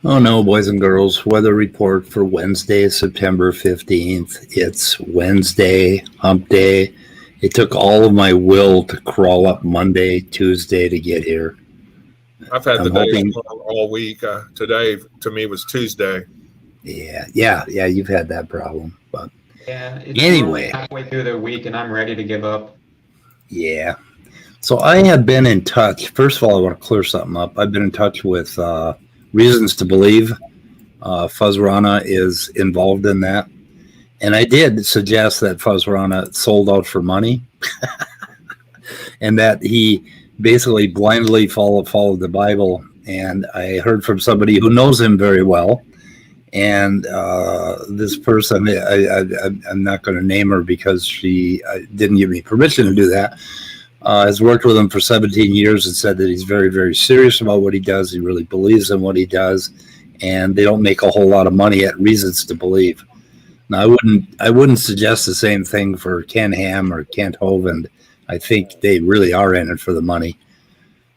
Oh no, boys and girls, weather report for Wednesday, September 15th. It's Wednesday, hump day. It took all of my will to crawl up Monday, Tuesday to get here. I've had the days all week. Today, to me, was Tuesday. Yeah, you've had that problem. But yeah, it's anyway, halfway through the week and I'm ready to give up. Yeah. So I have been in touch. First of all, I want to clear something up. I've been in touch with Reasons to Believe. Fuzz Rana is involved in that. And I did suggest that Fuzz Rana sold out for money and that he basically blindly followed the Bible. And I heard from somebody who knows him very well. And this person, I'm not going to name her because she didn't give me permission to do that, has worked with him for 17 years and said that he's very, very serious about what he does. He really believes in what he does. And they don't make a whole lot of money at Reasons to Believe. Now, I wouldn't suggest the same thing for Ken Ham or Kent Hovind. I think they really are in it for the money.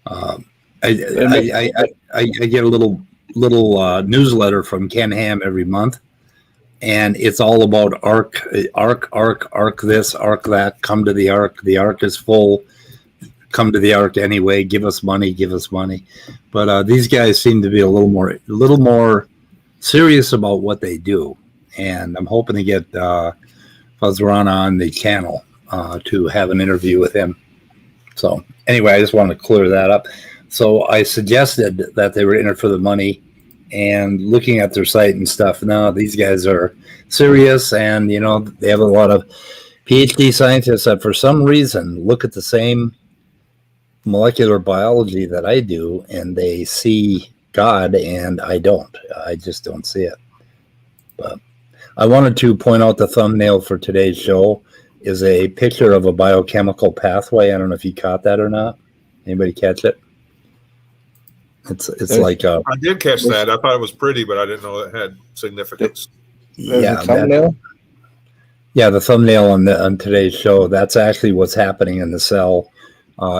I get a little newsletter from Ken Ham every month, and it's all about ark this, ark that. Come to the ark. The ark is full. Come to the ark anyway. Give us money. But these guys seem to be a little more serious about what they do, and I'm hoping to get Fuzz Rana on the channel to have an interview with him. So anyway, I just wanted to clear that up. So I suggested that they were in it for the money, and looking at their site and stuff, now these guys are serious, and they have a lot of PhD scientists that for some reason look at the same molecular biology that I do, and they see God, and I don't. I just don't see it. But I wanted to point out the thumbnail for today's show is a picture of a biochemical pathway. I don't know if you caught that or not. Anybody catch it? It's like I did catch that. I thought it was pretty, but I didn't know it had significance. Yeah, thumbnail. The thumbnail on today's show. That's actually what's happening in the cell,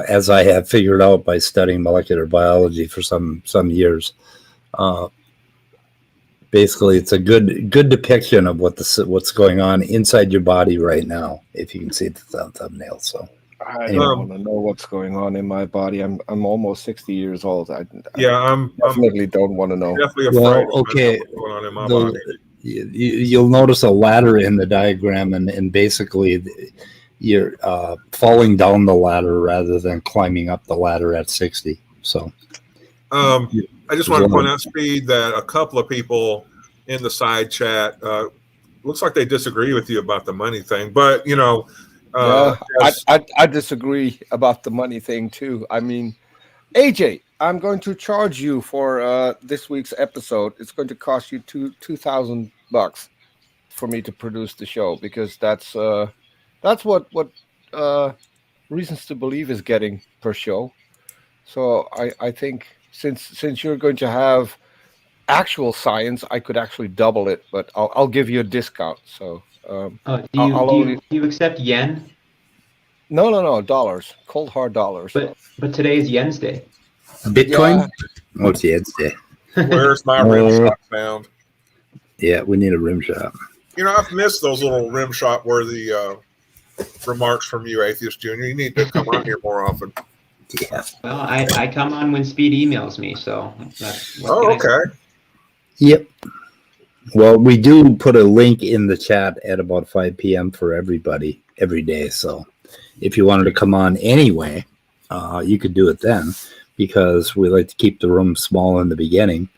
as I have figured out by studying molecular biology for some years. Basically, it's a good depiction of what's going on inside your body right now, if you can see the thumbnail. So. I don't want to know what's going on in my body. I'm almost 60 years old. I definitely don't want to know. Definitely afraid of what's going on in my body. You'll notice a ladder in the diagram, and basically you're falling down the ladder rather than climbing up the ladder at 60. So, I just want to point out, Speed, that a couple of people in the side chat looks like they disagree with you about the money thing, but I disagree about the money thing too. I mean, AJ, I'm going to charge you for this week's episode. It's going to cost you $2,000 for me to produce the show, because that's what Reasons to Believe is getting per show. So I think since you're going to have actual science, I could actually double it, but I'll give you a discount. So. Do you accept yen? No, dollars, cold hard dollars. But today is Yen's Day. Bitcoin? Yeah. It's Yen's Day. Where's my rim shot found? Yeah, we need a rim shot. I've missed those little rim shot worthy remarks from you, Atheist Junior. You need to come on here more often. Yeah. Well, I come on when Speed emails me, so. Okay. Yep. Well, we do put a link in the chat at about 5 p.m. for everybody every day. So if you wanted to come on anyway, you could do it then, because we like to keep the room small in the beginning.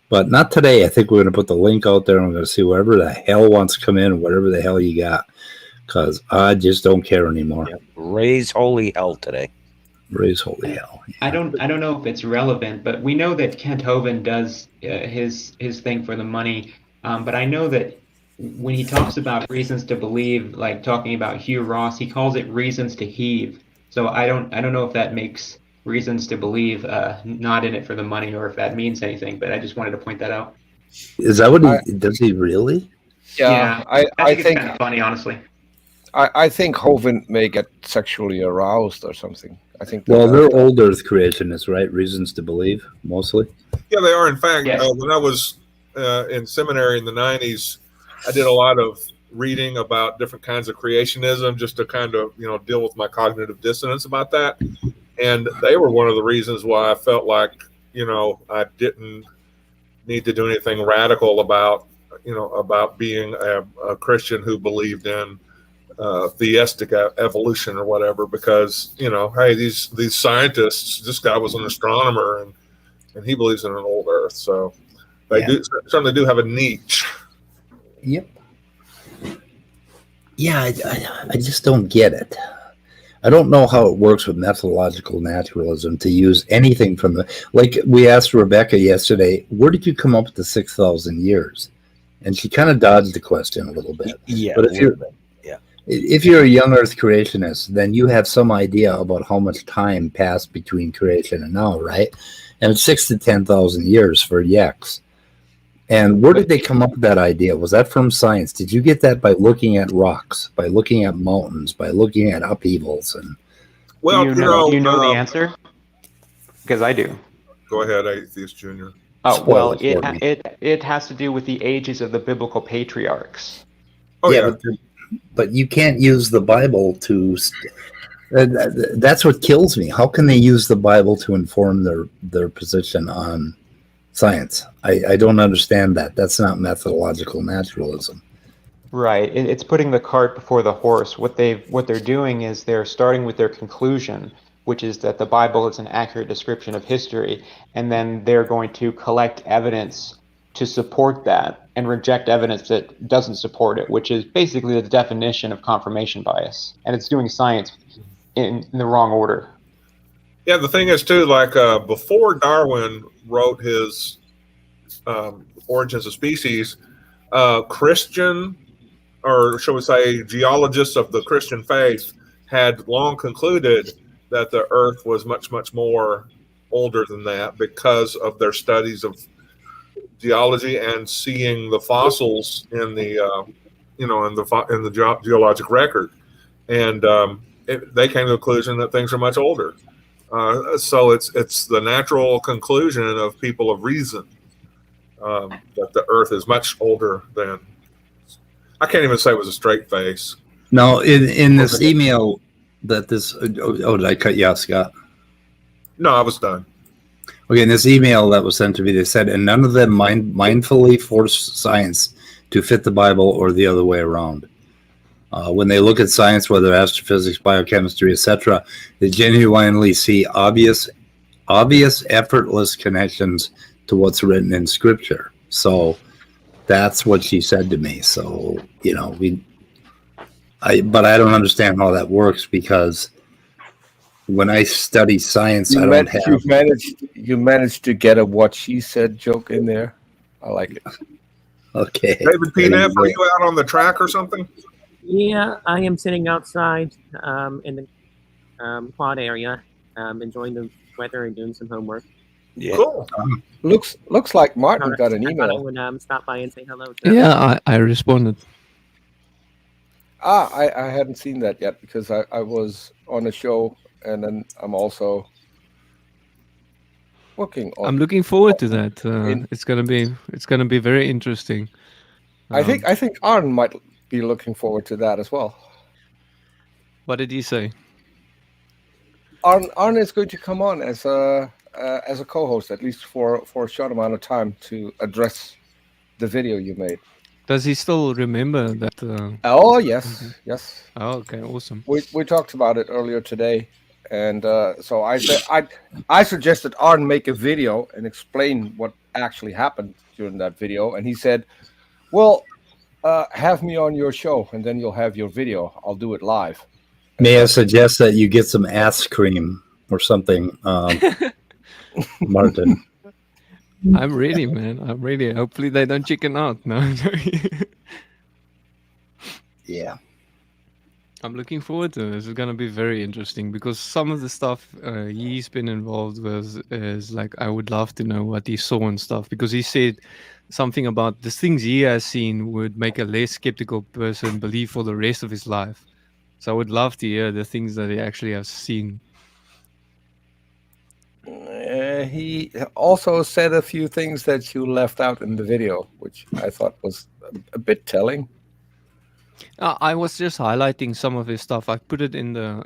But not today. I think we're going to put the link out there, and we're going to see whoever the hell wants to come in, whatever the hell you got, because I just don't care anymore. Yep. Raise holy hell today. Raise holy hell. Yeah. I don't know if it's relevant, but we know that Kent Hovind does his thing for the money. But I know that when he talks about reasons to believe, like talking about Hugh Ross, he calls it reasons to heave. So I don't know if that makes reasons to believe not in it for the money, or if that means anything. But I just wanted to point that out. Is that what does he really? Yeah, I think it's kind of funny, honestly. I think Hovind may get sexually aroused or something. I think. Well, they're old Earth creationists, right? Reasons to believe, mostly. Yeah, they are. In fact, Yes. When I was in seminary in the 90s, I did a lot of reading about different kinds of creationism, just to kind of deal with my cognitive dissonance about that. And they were one of the reasons why I felt like I didn't need to do anything radical about being a Christian who believed in theistic evolution or whatever, because hey, these scientists, this guy was an astronomer and he believes in an old Earth, so they certainly do have a niche. Yep. Yeah, I just don't get it. I don't know how it works with methodological naturalism to use anything from like we asked Rebecca yesterday, where did you come up with the 6,000 years? And she kind of dodged the question a little bit. Yeah. But if you're a young Earth creationist, then you have some idea about how much time passed between creation and now, right? And it's 6,000 to 10,000 years for Yex. And where did they come up with that idea? Was that from science? Did you get that by looking at rocks, by looking at mountains, by looking at upheavals? And well, do you know the answer? Because I do. Go ahead, Atheist Junior. Oh, well, it has to do with the ages of the biblical patriarchs. Oh yeah. But you can't use the Bible to. That's what kills me. How can they use the Bible to inform their position on science? I don't understand that. That's not methodological naturalism. Right. It's putting the cart before the horse. What they're doing is they're starting with their conclusion, which is that the Bible is an accurate description of history, and then they're going to collect evidence to support that and reject evidence that doesn't support it, which is basically the definition of confirmation bias. And it's doing science in the wrong order. Yeah, the thing is too, like before Darwin wrote his Origins of Species, Christian, or shall we say, geologists of the Christian faith had long concluded that the Earth was much, much more older than that because of their studies of geology and seeing the fossils in the geologic record, and they came to the conclusion that things are much older. So it's the natural conclusion of people of reason that the Earth is much older than. I can't even say it was a straight face. No, in this email that this. Oh, did I cut you off, Scott? No, I was done. Okay, in this email that was sent to me, they said, and none of them mindfully force science to fit the Bible or the other way around. When they look at science, whether astrophysics, biochemistry, etc., they genuinely see obvious, effortless connections to what's written in Scripture. So that's what she said to me. So but I don't understand how that works, because when I study science, I don't have. You managed to get a "what she said" joke in there. I like it. Okay. David P. Neff, are you out on the track or something? Yeah, I am sitting outside in the quad area, enjoying the weather and doing some homework. Yeah. Cool. Looks like Martin got an I thought I email. would stop by and say hello. Yeah, I responded. I hadn't seen that yet because I was on a show, and then I'm also working on. I'm looking forward to that. It's gonna be very interesting. I think Arn might be looking forward to that as well. What did he say? Arn is going to come on as a co-host, at least for a short amount of time, to address the video you made. Does he still remember that? Oh yes, yes. Oh, okay, awesome. We talked about it earlier today, And so I said I suggested Arn make a video and explain what actually happened during that video, and he said, "Well, have me on your show, and then you'll have your video. I'll do it live." May I suggest that you get some ass cream or something, Martin? I'm ready, man. I'm ready. Hopefully they don't chicken out. No. Yeah. I'm looking forward to this. It's gonna be very interesting because some of the stuff he's been involved with is like I would love to know what he saw and stuff because he said something about the things he has seen would make a less skeptical person believe for the rest of his life. So I would love to hear the things that he actually has seen. He also said a few things that you left out in the video, which I thought was a bit telling. I was just highlighting some of his stuff. I put it in the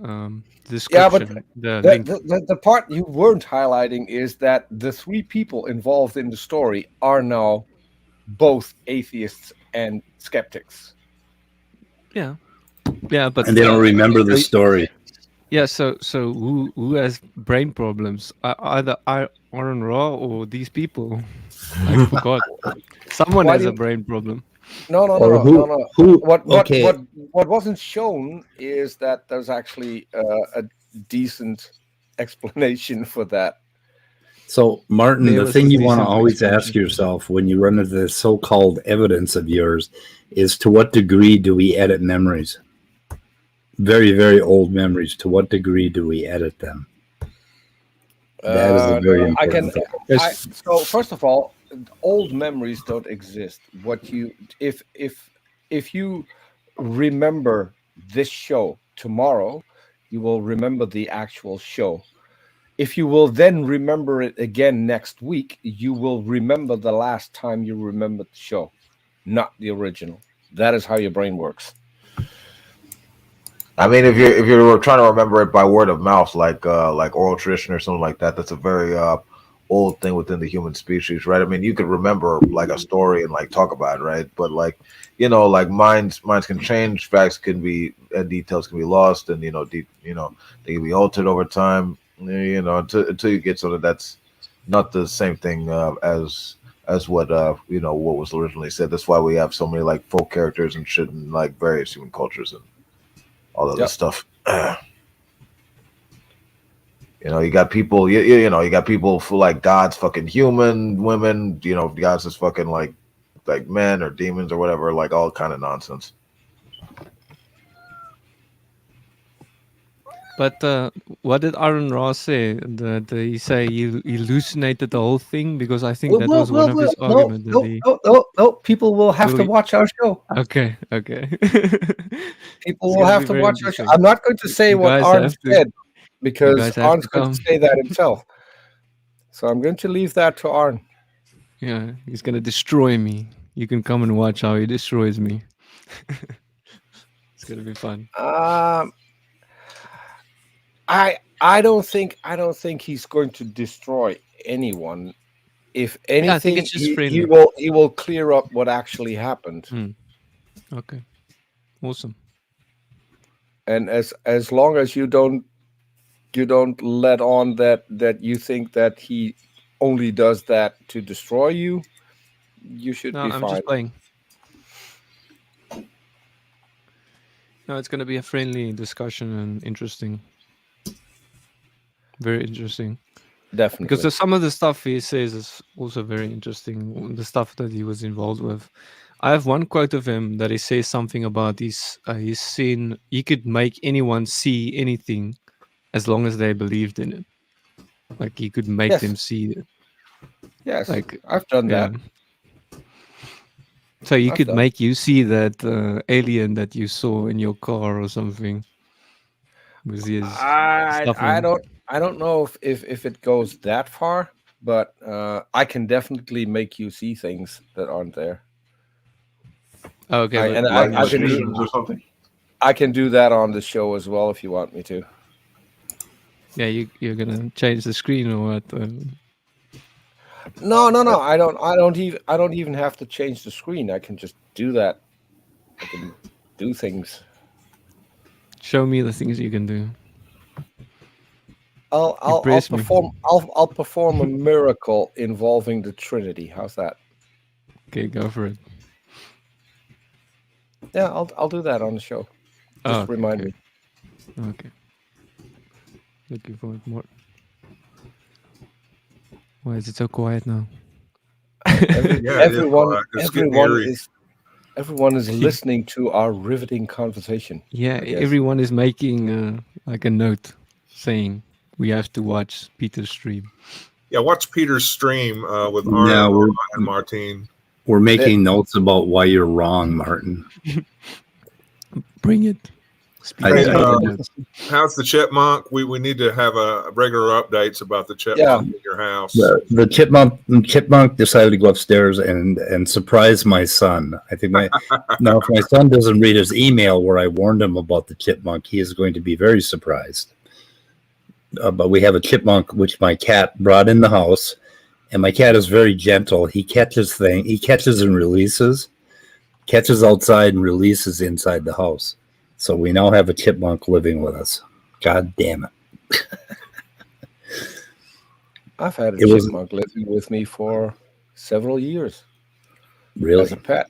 Yeah, but description. The link. the part you weren't highlighting is that the three people involved in the story are now both atheists and skeptics. Yeah, but And they don't remember the story. Yeah, so who has brain problems? Either Aaron Raw or these people? I forgot. Someone Why has do a you- brain problem. No. Who? What Okay. what wasn't shown is that there's actually a decent explanation for that. So, Martin, There the was thing a you want to decent always ask explanation. yourself when you run into this so-called evidence of yours is to what degree do we edit memories? Very, very old memories. To what degree do we edit them? That is a very I important can. thing. So first of all, old memories don't exist. What you if you remember this show tomorrow, you will remember the actual show. If you will then remember it again next week, you will remember the last time you remembered the show, not the original. That is how your brain works. I mean, if you're trying to remember it by word of mouth, like oral tradition or something like that, that's a very old thing within the human species, right? I mean, you could remember like a story and like talk about it, right? But like, like minds can change, facts can be, details can be lost, and they can be altered over time. Until you get something that's not the same thing as what what was originally said. That's why we have so many like folk characters and shit in like various human cultures and all of this stuff. You got people. You got people who like gods, fucking human, women. Gods is fucking like men or demons or whatever. Like all kind of nonsense. But what did Aaron Ross say? Did he say he hallucinated the whole thing? Because I think that was one of his arguments. No. People will have to watch our show. Okay. People will have to watch our show. I'm not going to say what guys Arn have to- said because guys have Arn's to going come. to say that himself. So I'm going to leave that to Arn. Yeah, he's gonna destroy me. You can come and watch how he destroys me. It's gonna be fun. I don't think he's going to destroy anyone. If anything, I think it's just he friendly. will clear up what actually happened. Okay, awesome. And as long as you don't let on that you think that he only does that to destroy you, you should No, be I'm fine. just playing. No, it's gonna be a friendly discussion and interesting. Very interesting. Definitely. Because some of the stuff he says is also very interesting. The stuff that he was involved with. I have one quote of him that he says something about he's seen he could make anyone see anything as long as they believed in it. Like he could make them see it. Yes, like I've done that. So you could make you see that alien that you saw in your car or something. With his I don't know if it goes that far, but I can definitely make you see things that aren't there. Okay, I can do or something. I can do that on the show as well if you want me to. Yeah, you're gonna change the screen or what? No. I don't even have to change the screen. I can just do that. I can do things. Show me the things you can do. I'll praise me. perform a miracle involving the Trinity. How's that? Okay, go for it. Yeah, I'll do that on the show. Just remind me. Okay. Looking forward more. Why is it so quiet now? Everyone is listening to our riveting conversation. Yeah, everyone is making like a note saying we have to watch Peter's stream. Yeah, watch Peter's stream with Yeah, Arno and Martine. We're making notes about why you're wrong, Martin. Bring it. Hey, how's the chipmunk? We need to have regular updates about the chipmunk in your house. The chipmunk decided to go upstairs and surprise my son. I think now if my son doesn't read his email where I warned him about the chipmunk, he is going to be very surprised. But we have a chipmunk which my cat brought in the house, and my cat is very gentle. He catches and releases, catches outside and releases inside the house. So we now have a chipmunk living with us. God damn it. I've had a chipmunk living with me for several years. Really? As a pet.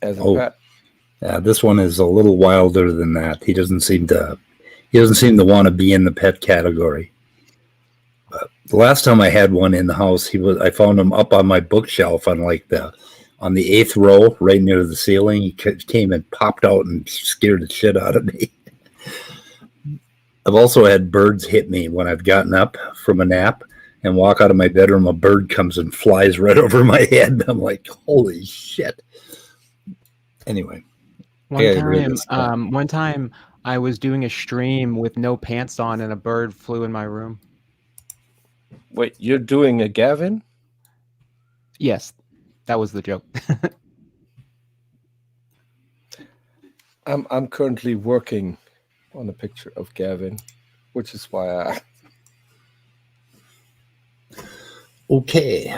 Pet. Yeah, this one is a little wilder than that. He doesn't seem to want to be in the pet category. But the last time I had one in the house, I found him up on my bookshelf on the 8th row, right near the ceiling. He came and popped out and scared the shit out of me. I've also had birds hit me when I've gotten up from a nap and walk out of my bedroom. A bird comes and flies right over my head. I'm like, holy shit. Anyway. One time I was doing a stream with no pants on and a bird flew in my room. Wait, you're doing a Gavin? Yes. That was the joke. I'm currently working on a picture of Gavin, which is why I. Okay.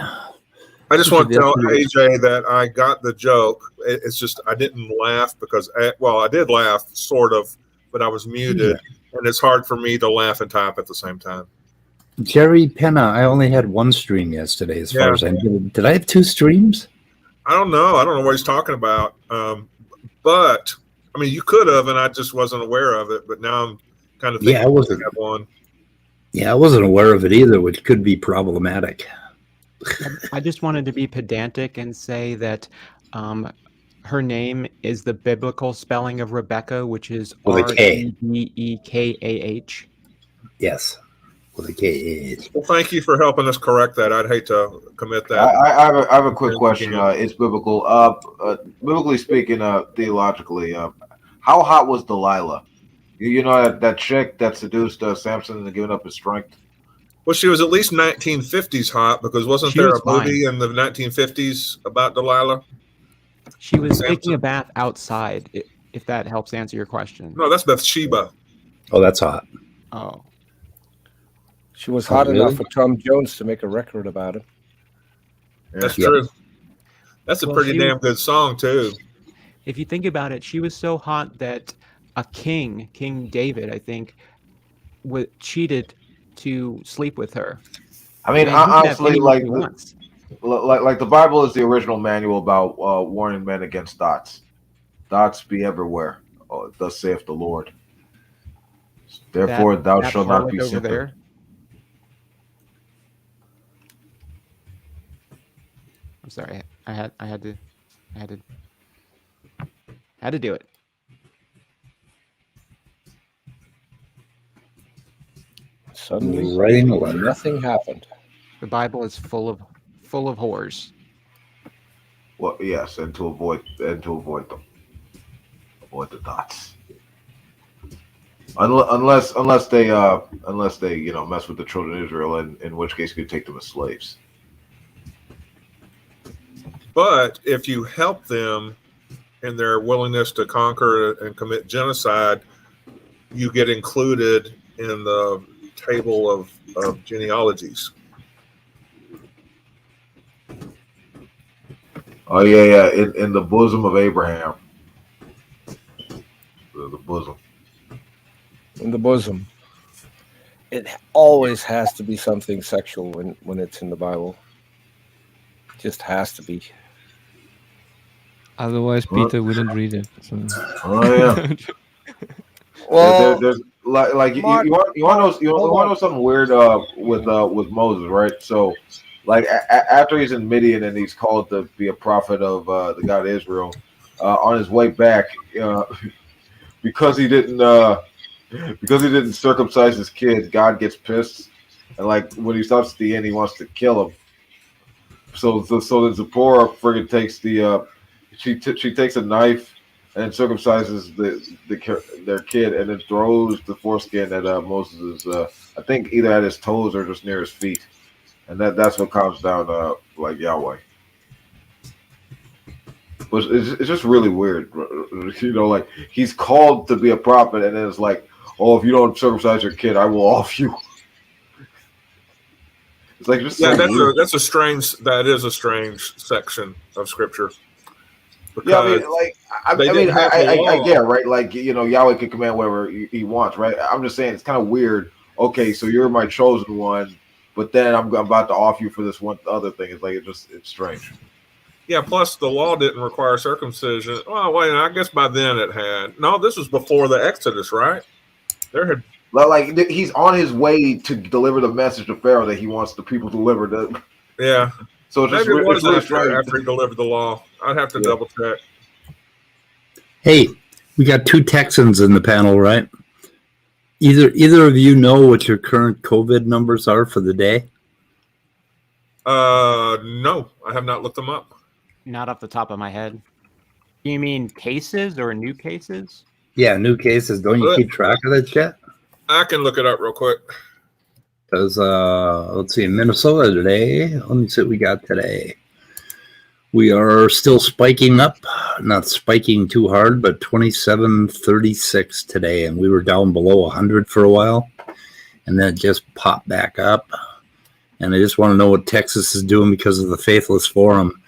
I just want to tell AJ that I got the joke. It's just I didn't laugh because I did laugh sort of, but I was muted, and it's hard for me to laugh and type at the same time. Jerry Penna, I only had one stream yesterday as far as I know. Did I have 2 streams? I don't know. I don't know what he's talking about. But, I mean, you could have, and I just wasn't aware of it. But now I'm kind of thinking I wasn't. Have one. Yeah, I wasn't aware of it either, which could be problematic. I just wanted to be pedantic and say that her name is the biblical spelling of Rebecca, which is R-E-B-E-K-A-H. Yes. With a K-A-H. Well, thank you for helping us correct that. I'd hate to commit that. I have a quick question. It's biblical. Biblically speaking, theologically, how hot was Delilah? You know that chick that seduced Samson into giving up his strength? Well, she was at least 1950s hot because wasn't there a movie in the 1950s about Delilah? She was taking a bath outside, if that helps answer your question. No, that's Bathsheba. Oh, that's hot. Oh. She was hot enough for Tom Jones to make a record about it. That's true. That's a pretty damn good song, too. If you think about it, she was so hot that a king, King David, I think, cheated to sleep with her. I mean, honestly, like the Bible is the original manual about warning men against thoughts. Thoughts be everywhere. Oh, thus saith the Lord. Therefore, thou shalt not be over there. I'm sorry. I had to do it. Suddenly, writing a letter. Nothing happened. The Bible is full of whores. Well, yes, and to avoid them, avoid the thoughts. Unless they mess with the children of Israel, in which case you could take them as slaves. But if you help them in their willingness to conquer and commit genocide, you get included in the table of genealogies. Oh yeah, in the bosom of Abraham. The bosom. In the bosom. it always has to be something sexual when it's in the Bible. It just has to be. Otherwise, Peter wouldn't read it. So. Oh yeah. Well, there's like Mark, you want hold to on. know something weird with Moses, right? So like after he's in Midian and he's called to be a prophet of the God of Israel, on his way back, because he didn't circumcise his kid, God gets pissed, and like when he stops at the end, he wants to kill him. So the Zipporah friggin' takes she takes a knife and circumcises their kid, and then throws the foreskin at Moses' I think either at his toes or just near his feet, and that's what calms down like Yahweh. But it's just really weird, you know. Like he's called to be a prophet, and then it's like, oh, if you don't circumcise your kid, I will off you. It's like just Yeah, so weird. that is a strange section of scripture. Yeah, I Because mean, like, I they mean, didn't have the I law. get it, right? Like, you know, Yahweh can command whatever he wants, right? I'm just saying it's kind of weird. Okay, so you're my chosen one, but then I'm about to off you for this one other thing. It's like it's strange. Yeah, plus the law didn't require circumcision. Well, wait, I guess by then it had. No, this was before the Exodus, right? There had. Like he's on his way to deliver the message to Pharaoh that he wants the people delivered. Yeah. So it's just Maybe it was it's really after strange. he delivered the law. I'd have to Yeah. double check. Hey, we got 2 Texans in the panel, right? Either of you know what your current COVID numbers are for the day? No, I have not looked them up. Not off the top of my head. You mean cases or new cases? Yeah, new cases. Don't you keep track of that shit? I can look it up real quick. Because let's see, in Minnesota today, let me see what we got today. We are still spiking up, not spiking too hard, but 2736 today, and we were down below 100 for a while, and then it just popped back up. And I just want to know what Texas is doing because of the Faithless Forum.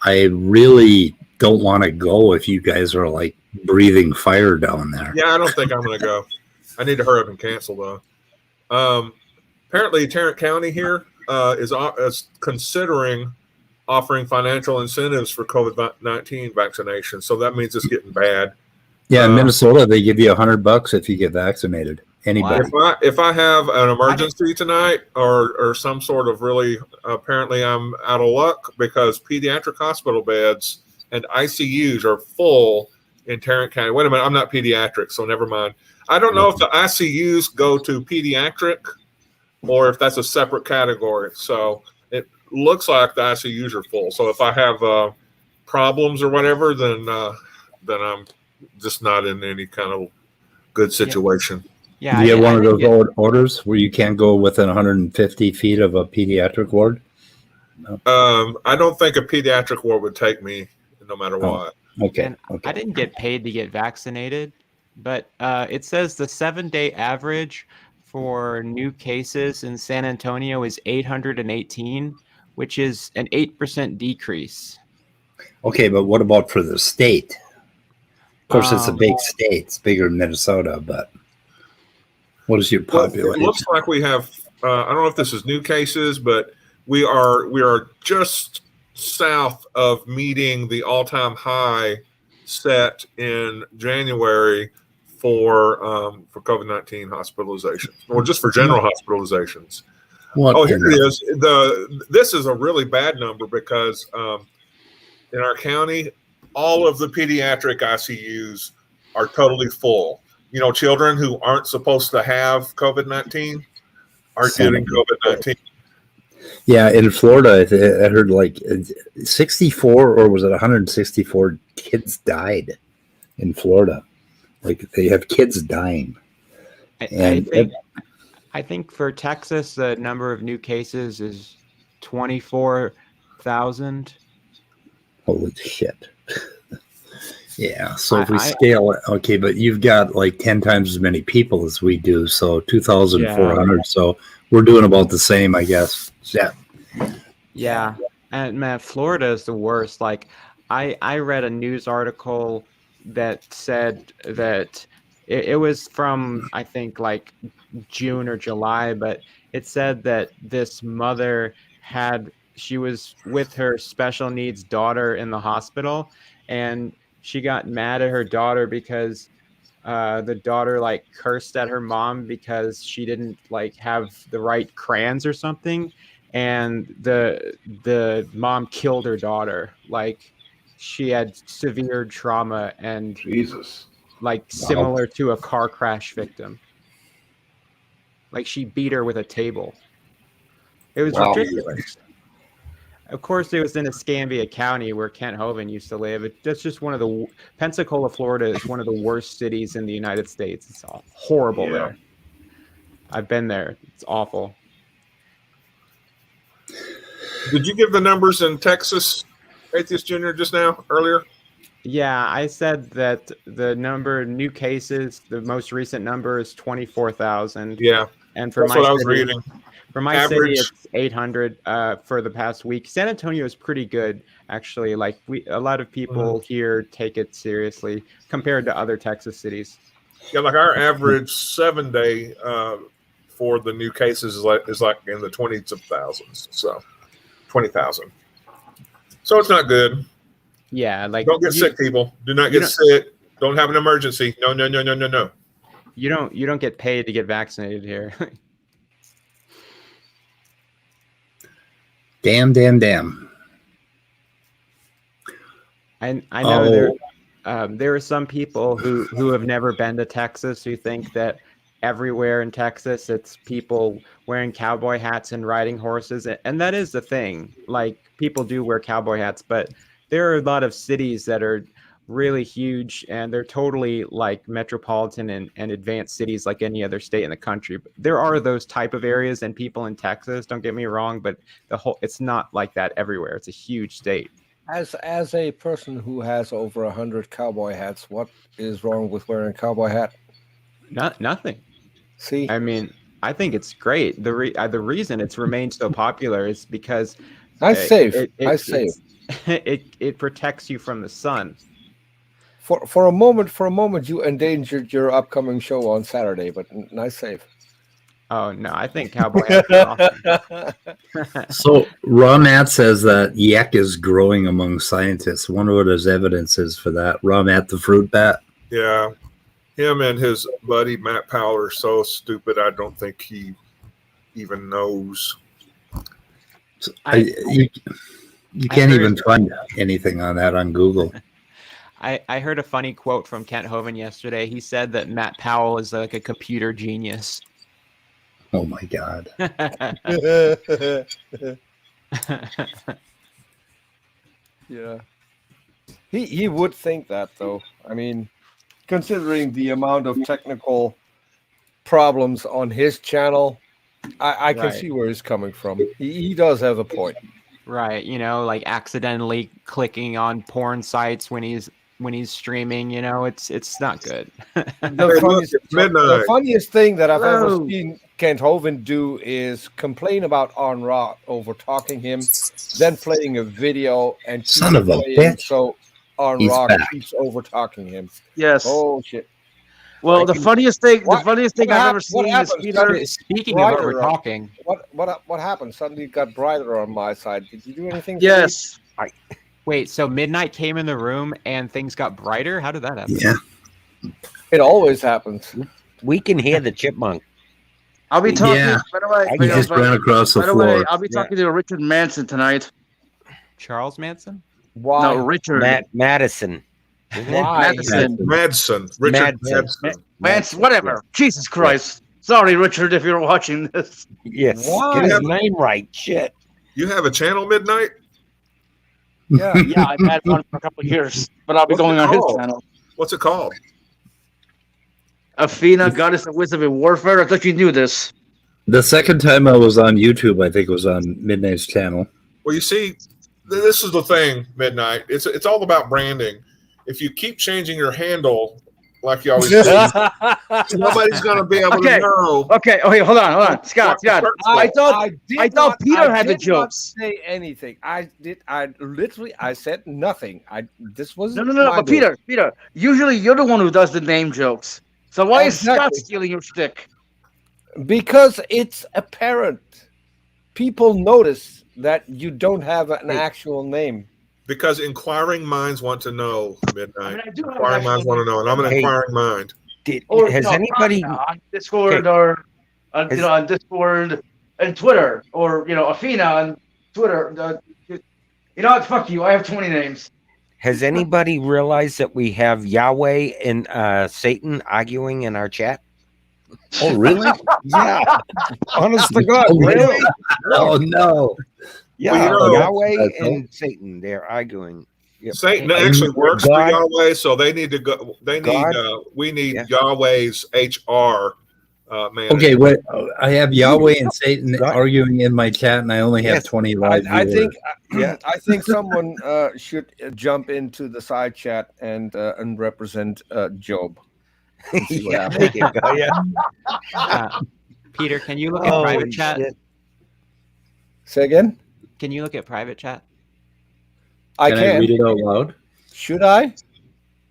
I really don't want to go if you guys are like breathing fire down there. Yeah, I don't think I'm going to go. I need to hurry up and cancel though. Apparently, Tarrant County here is considering offering financial incentives for COVID-19 vaccination. So that means it's getting bad. Yeah, in Minnesota, they give you $100 if you get vaccinated. Anybody. If I have an emergency tonight or some sort of really, apparently I'm out of luck because pediatric hospital beds and ICUs are full in Tarrant County. Wait a minute, I'm not pediatric, so never mind. I don't know if the ICUs go to pediatric or if that's a separate category. So it looks like the ICUs are full. So if I have problems or whatever, then I'm just not in any kind of good situation. Yeah, Do you have one of those orders where you can't go within 150 feet of a pediatric ward? No. I don't think a pediatric ward would take me no matter what. Okay. And I didn't get paid to get vaccinated, but it says the 7-day average for new cases in San Antonio is 818, which is an 8% decrease. Okay, but what about for the state? Of course, it's a big state. It's bigger than Minnesota, but what is your population? It looks like we have, I don't know if this is new cases, but we are just south of meeting the all-time high set in January for COVID-19 hospitalizations, or just for general hospitalizations. Here it is. This is a really bad number because in our county, all of the pediatric ICUs are totally full. You know, children who aren't supposed to have COVID-19 are getting COVID-19. Yeah, in Florida, I heard like 64 or was it 164 kids died in Florida. Like they have kids dying. I think for Texas, the number of new cases is 24,000. Holy shit. Yeah, so if we scale it, okay, but you've got like 10 times as many people as we do, so 2,400. Yeah. So we're doing about the same, I guess. Yeah. Yeah, and man, Florida is the worst. Like, I read a news article that said that it was from, I think, like June or July, but it said that this mother she was with her special needs daughter in the hospital, and she got mad at her daughter because the daughter like cursed at her mom because she didn't like have the right crayons or something, and the mom killed her daughter. Like she had severe trauma and Jesus. like similar to a car crash victim. Like she beat her with a table. It was ridiculous. Of course, it was in Escambia County where Kent Hovind used to live. That's just one of the Pensacola, Florida is one of the worst cities in the United States. It's all horrible there. I've been there. It's awful. Did you give the numbers in Texas, Atheist Junior, just now earlier? Yeah, I said that the number new cases, the most recent number is 24,000. Yeah, and for that's what I was reading. For my city, it's 800 for the past week. San Antonio is pretty good, actually. Like a lot of people here take it seriously compared to other Texas cities. Yeah, like our average 7-day for the new cases is like in the 20s of thousands. So 20,000. So it's not good. Yeah, like don't get sick, people. Do not get sick. Don't have an emergency. No. You don't get paid to get vaccinated here. Damn. I know there are some people who have never been to Texas who think that everywhere in Texas it's people wearing cowboy hats and riding horses, and that is the thing. Like people do wear cowboy hats, but there are a lot of cities that are really huge and they're totally like metropolitan and advanced cities like any other state in the country. But there are those type of areas and people in Texas, don't get me wrong, but it's not like that everywhere. It's a huge state. As a person who has over 100 cowboy hats, what is wrong with wearing a cowboy hat? Nothing. See, I mean, I think it's great. The reason it's remained so popular is because it protects you from the sun. For a moment, you endangered your upcoming show on Saturday, but nice save. Oh no, I think cowboy hats are awesome. So Raw Matt says that yak is growing among scientists. I wonder what his evidence is for that. Raw Matt, the fruit bat. Yeah, him and his buddy Matt Powell are so stupid. I don't think he even knows. You can't even find anything on that on Google. I heard a funny quote from Kent Hovind yesterday. He said that Matt Powell is like a computer genius. Oh my God. Yeah. He would think that though. I mean, considering the amount of technical problems on his channel, I can see where he's coming from. He does have a point. Right, like accidentally clicking on porn sites when he's streaming, it's not good. The funniest thing that I've ever seen Kent Hovind do is complain about On Ra over talking him, then playing a video and son of a bitch. So On Ra keeps over talking him. Yes. Oh shit. Well, the funniest thing I've ever seen is Peter. Speaking of over talking, what happened? Suddenly it got brighter on my side. Did you do anything? Yes. Wait, so Midnight came in the room and things got brighter? How did that happen? Yeah. It always happens. We can hear the chipmunk. I'll be talking. Yeah. By the way, He just ran across the floor. I'll be talking to Richard Manson tonight. Charles Manson? Why? No, Richard Madison. Madison. Richard Madsen, whatever. Jesus Christ. Sorry, Richard, if you're watching this. Yes. Why? Get his name right. Shit. You have a channel, Midnight? Yeah. Yeah, I've had one for a couple of years, but I'll be going on his channel. What's it called? Athena, Goddess of Wisdom and Warfare. I thought you knew this. The second time I was on YouTube, I think it was on Midnight's channel. Well, you see, this is the thing, Midnight. It's all about branding. If you keep changing your handle like you always do, nobody's going to be able to know. Okay, hold on. Scott. I thought Peter had the jokes. Say anything. I said nothing. This was No, but Peter, usually you're the one who does the name jokes. So why is Scott stealing your shtick? Because it's apparent. People notice that you don't have an actual name. Because inquiring minds want to know, Midnight. I do have an Inquiring minds actual want to know, and I'm an Hey. inquiring mind. Or Has anybody? on Discord Okay. or on, Has- on Discord and Twitter, or Athena on Twitter. Fuck you. I have 20 names. Has anybody realized that we have Yahweh and Satan arguing in our chat? Oh, really? Yeah. Honest to God, Oh, really? Oh, no. Yeah, Well, you know- Yahweh That's and Satan, they're arguing. Yep. Satan actually works for God- Yahweh, so they need to go. They need. God- We need Yeah. Yahweh's HR man. Okay, wait. I have Yahweh and Satan God- arguing in my chat, and I only have Yes. 20 live I think Yeah. I think someone should jump into the side chat and represent Job. And see what Yeah, happens. there you go, yeah. Peter, can you look at Holy private chat? shit. Say again? Can you look at private chat? I Can I can. read it out loud? Should I?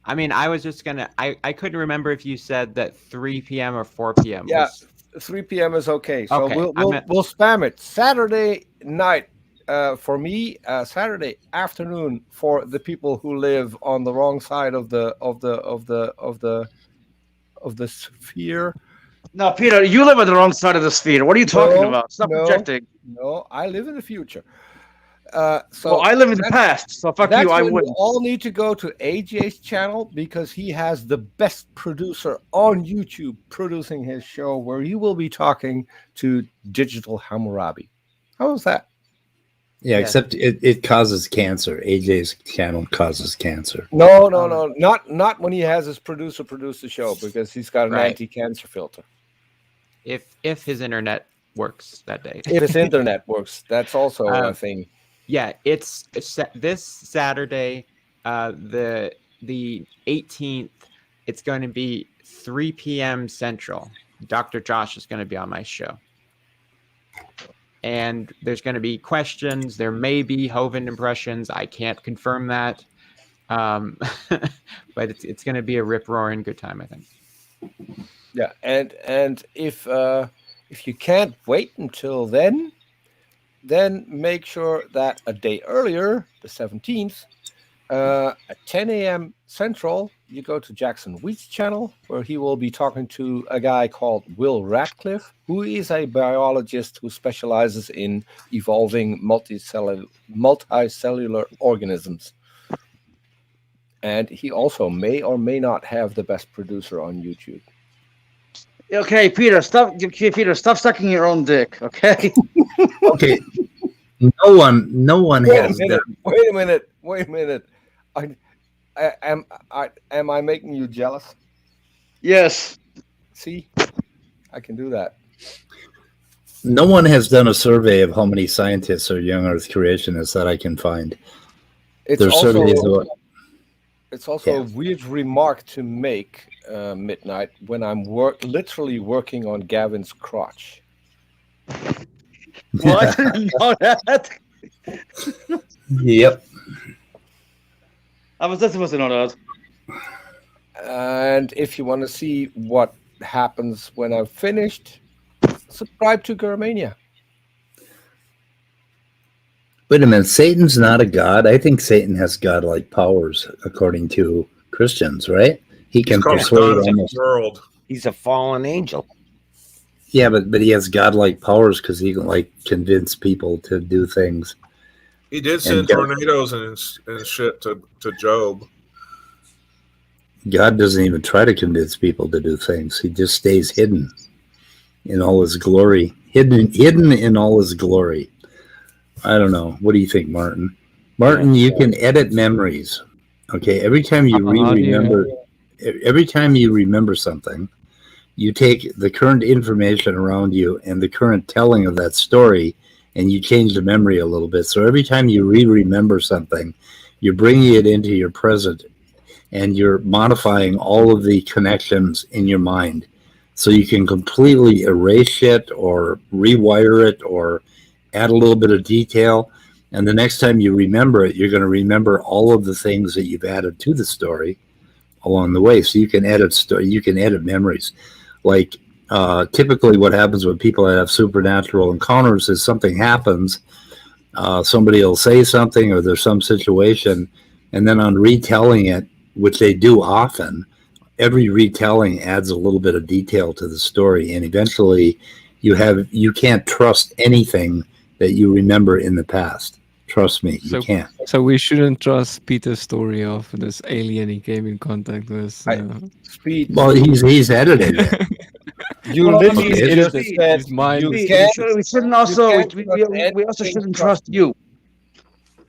I mean, I was just gonna. I couldn't remember if you said that 3 p.m. or 4 p.m. Yeah. was- 3 p.m. is okay. So Okay, we'll I we'll, meant- we'll spam it. Saturday night for me, Saturday afternoon for the people who live on the wrong side of the sphere. No, Peter, you live on the wrong side of the sphere. What are you talking No, about? Stop no. projecting. No, I live in the future. So I live in the past. So fuck That's you. I when wouldn't. you all need to go to AJ's channel because he has the best producer on YouTube producing his show where he will be talking to Digital Hammurabi. How was that? Yeah, Yeah. except it causes cancer. AJ's channel causes cancer. No, not when he has his producer produce the show because he's got an Right. anti-cancer filter. if his internet works that day. If his internet works, that's also a Um, thing. Yeah, it's this Saturday, the 18th. It's going to be 3 p.m. Central. Dr. Josh is going to be on my show, and there's going to be questions. There may be Hovind impressions. I can't confirm that, but it's going to be a rip roaring good time, I think. Yeah, and if you can't wait until then make sure that a day earlier, the 17th, at 10 a.m. Central, you go to Jackson Wheat's channel, where he will be talking to a guy called Will Radcliffe, who is a biologist who specializes in evolving multicellular organisms. And he also may or may not have the best producer on YouTube. Okay, Peter, stop sucking your own dick. Okay. Okay. No one has that. Wait a minute. Am I making you jealous? Yes. See, I can do that. No one has done a survey of how many scientists are young Earth creationists that I can find. It's There's also, surveys about it's also Yeah. a weird remark to make, Midnight, when I'm literally working on Gavin's crotch. Well, I didn't know that. Yep. I was just supposed to know that. And if you want to see what happens when I've finished, subscribe to Germania. Wait a minute. Satan's not a god. I think Satan has godlike powers, according to Christians, right? He can It's called persuade God of the almost. world. He's a fallen angel. Yeah, but he has godlike powers because he can like convince people to do things. He did send And God- tornadoes and shit to Job. God doesn't even try to convince people to do things. He just stays hidden in all his glory. Hidden in all his glory. I don't know. What do you think, Martin? Martin, you can edit memories. Okay, every time you remember, every time you remember something, you take the current information around you and the current telling of that story, and you change the memory a little bit. So every time you remember something, you're bringing it into your present, and you're modifying all of the connections in your mind, so you can completely erase it or rewire it or add a little bit of detail. And the next time you remember it, you're going to remember all of the things that you've added to the story along the way. So you can edit memories. Like typically what happens when people that have supernatural encounters is something happens. Somebody will say something, or there's some situation, and then on retelling it, which they do often, every retelling adds a little bit of detail to the story, and eventually you can't trust anything that you remember in the past. Trust me, you can't. So we shouldn't trust Peter's story of this alien he came in contact with. Speed. Well, he's edited it. You literally Okay. just said His mind you is- can't. We shouldn't also you we, can't we, trust we also anything shouldn't from trust you.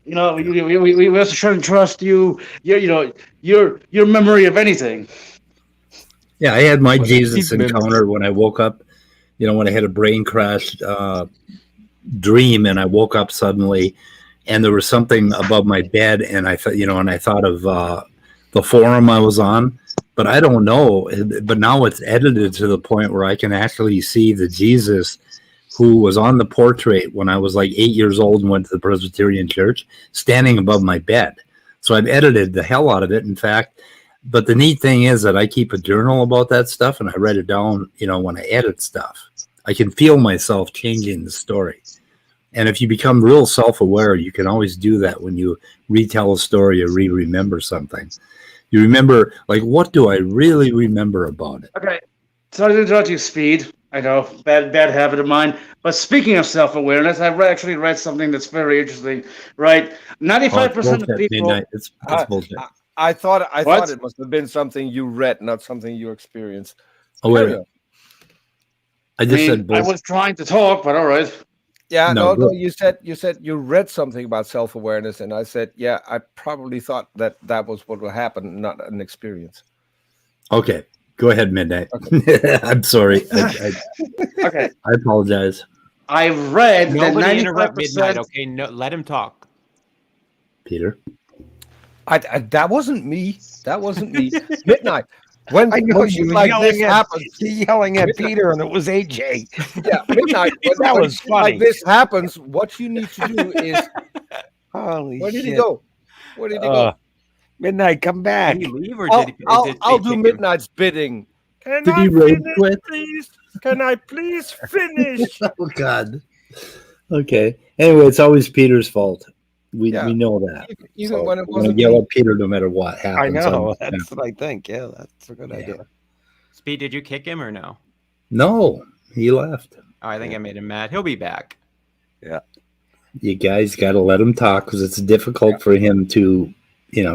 You know, we also shouldn't trust you. Your memory of anything. Yeah, I had my Well, Jesus deep memory. encounter when I woke up. When I had a brain crash dream, and I woke up suddenly, and there was something above my bed, and I thought, and I thought of the forum I was on, but I don't know. But now it's edited to the point where I can actually see the Jesus who was on the portrait when I was like 8 years old and went to the Presbyterian church, standing above my bed. So I've edited the hell out of it. In fact, but the neat thing is that I keep a journal about that stuff, and I write it down, when I edit stuff. I can feel myself changing the story. And if you become real self-aware, you can always do that when you retell a story or remember something. You remember, like, what do I really remember about it? Okay, sorry to interrupt you, Speed. I know, bad habit of mine. But speaking of self-awareness, I actually read something that's very interesting. Right, 95% of people. Midnight. It's bullshit. I thought What? it must have been something you read, not something you experienced. Oh, wait. Carry on. I just said I bullshit. was trying to talk, but all right. Yeah, No, no. good. You said you read something about self-awareness, and I said, yeah, I probably thought that was what would happen, not an experience. Okay, go ahead, Midnight. Okay. I'm sorry. Okay, I apologize. I read that Nobody interrupt 95%. Midnight, okay? No, let him talk. Peter. I that wasn't me. That wasn't me. Midnight. When I know when you shit were like this yelling happens, yelling at Peter, and it was AJ. yeah, Midnight. That When was shit like funny. this happens, what you need to do is, Holy where did he shit. go? Where did he go? Midnight, come back. Did he leave or I'll, did he? I'll, did I'll they do kick him? Midnight's bidding. Can Did I he rage finish, quit? please? Can I please finish? Oh, God. Okay. Anyway, it's always Peter's fault. We Yeah. know that. Even So when it we're gonna wasn't yell me. at Peter no matter what happens. I know. on- That's what I think. Yeah, that's a good idea. Speed, did you kick him or no? No, he left. Oh, I think I made him mad. He'll be back. You guys got to let him talk because it's difficult for him to,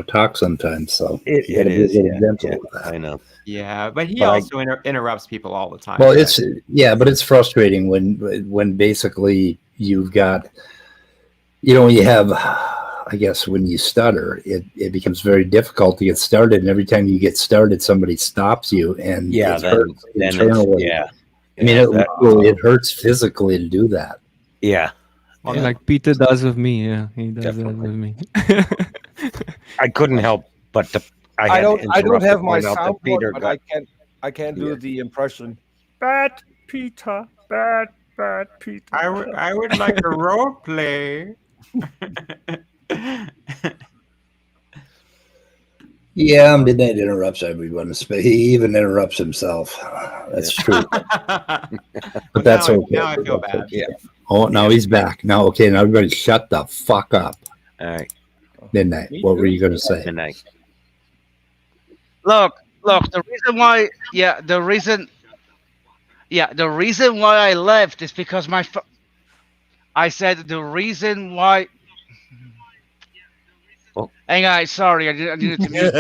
talk sometimes. So you It gotta be a is. little Yeah, gentle yeah, with that. I know. Yeah, but he But I- also interrupts people all the time. Well, but it's frustrating when basically you've got, when you have, I guess when you stutter, it becomes very difficult to get started, and every time you get started, somebody stops you, and Yeah, it then hurts it's, internally. yeah. I mean, Yeah, it hurts physically to do that. yeah. Yeah. Like Peter does with me. Yeah, he does Definitely. that with me. I couldn't help but I I had don't to I don't interrupt to have my point out that soundboard, Peter but got. I can't do the impression. Bad Peter, bad Peter. I would like a role play. Yeah, Midnight interrupts everyone. He even interrupts himself. That's true. But that's okay. Now I feel bad. Yeah. Oh, now he's back. Now, okay, now everybody shut the fuck up. All right. Midnight, Me what too. were you going to say? Midnight. Look, the reason why, the reason why I left is because I said the reason why. Oh. Hang on, sorry, I needed to mute.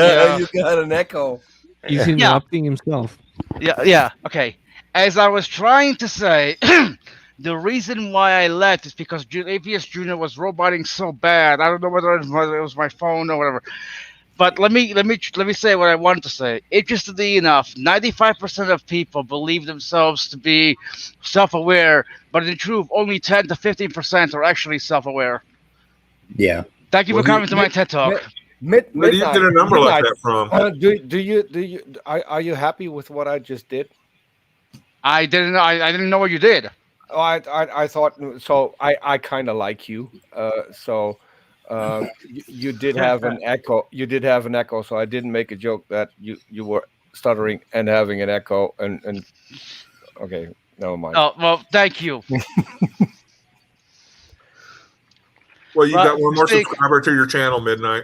You got an echo. He's interrupting himself. Yeah, okay. As I was trying to say, the reason why I left is because APS Junior was roboting so bad. I don't know whether it was my phone or whatever. But let me say what I wanted to say. Interestingly enough, 95% of people believe themselves to be self-aware, but in truth, only 10 to 15% are actually self-aware. Yeah. Thank you for coming to my TED Talk. Where do you get a number like that from? Are you happy with what I just did? I didn't know what you did. Oh, I thought so. I kind of like you. You did have an echo. You did have an echo, so I didn't make a joke that you were stuttering and having an echo and Okay, never mind. Oh well, thank you. Well, you Well, got one more speak- subscriber to your channel, Midnight.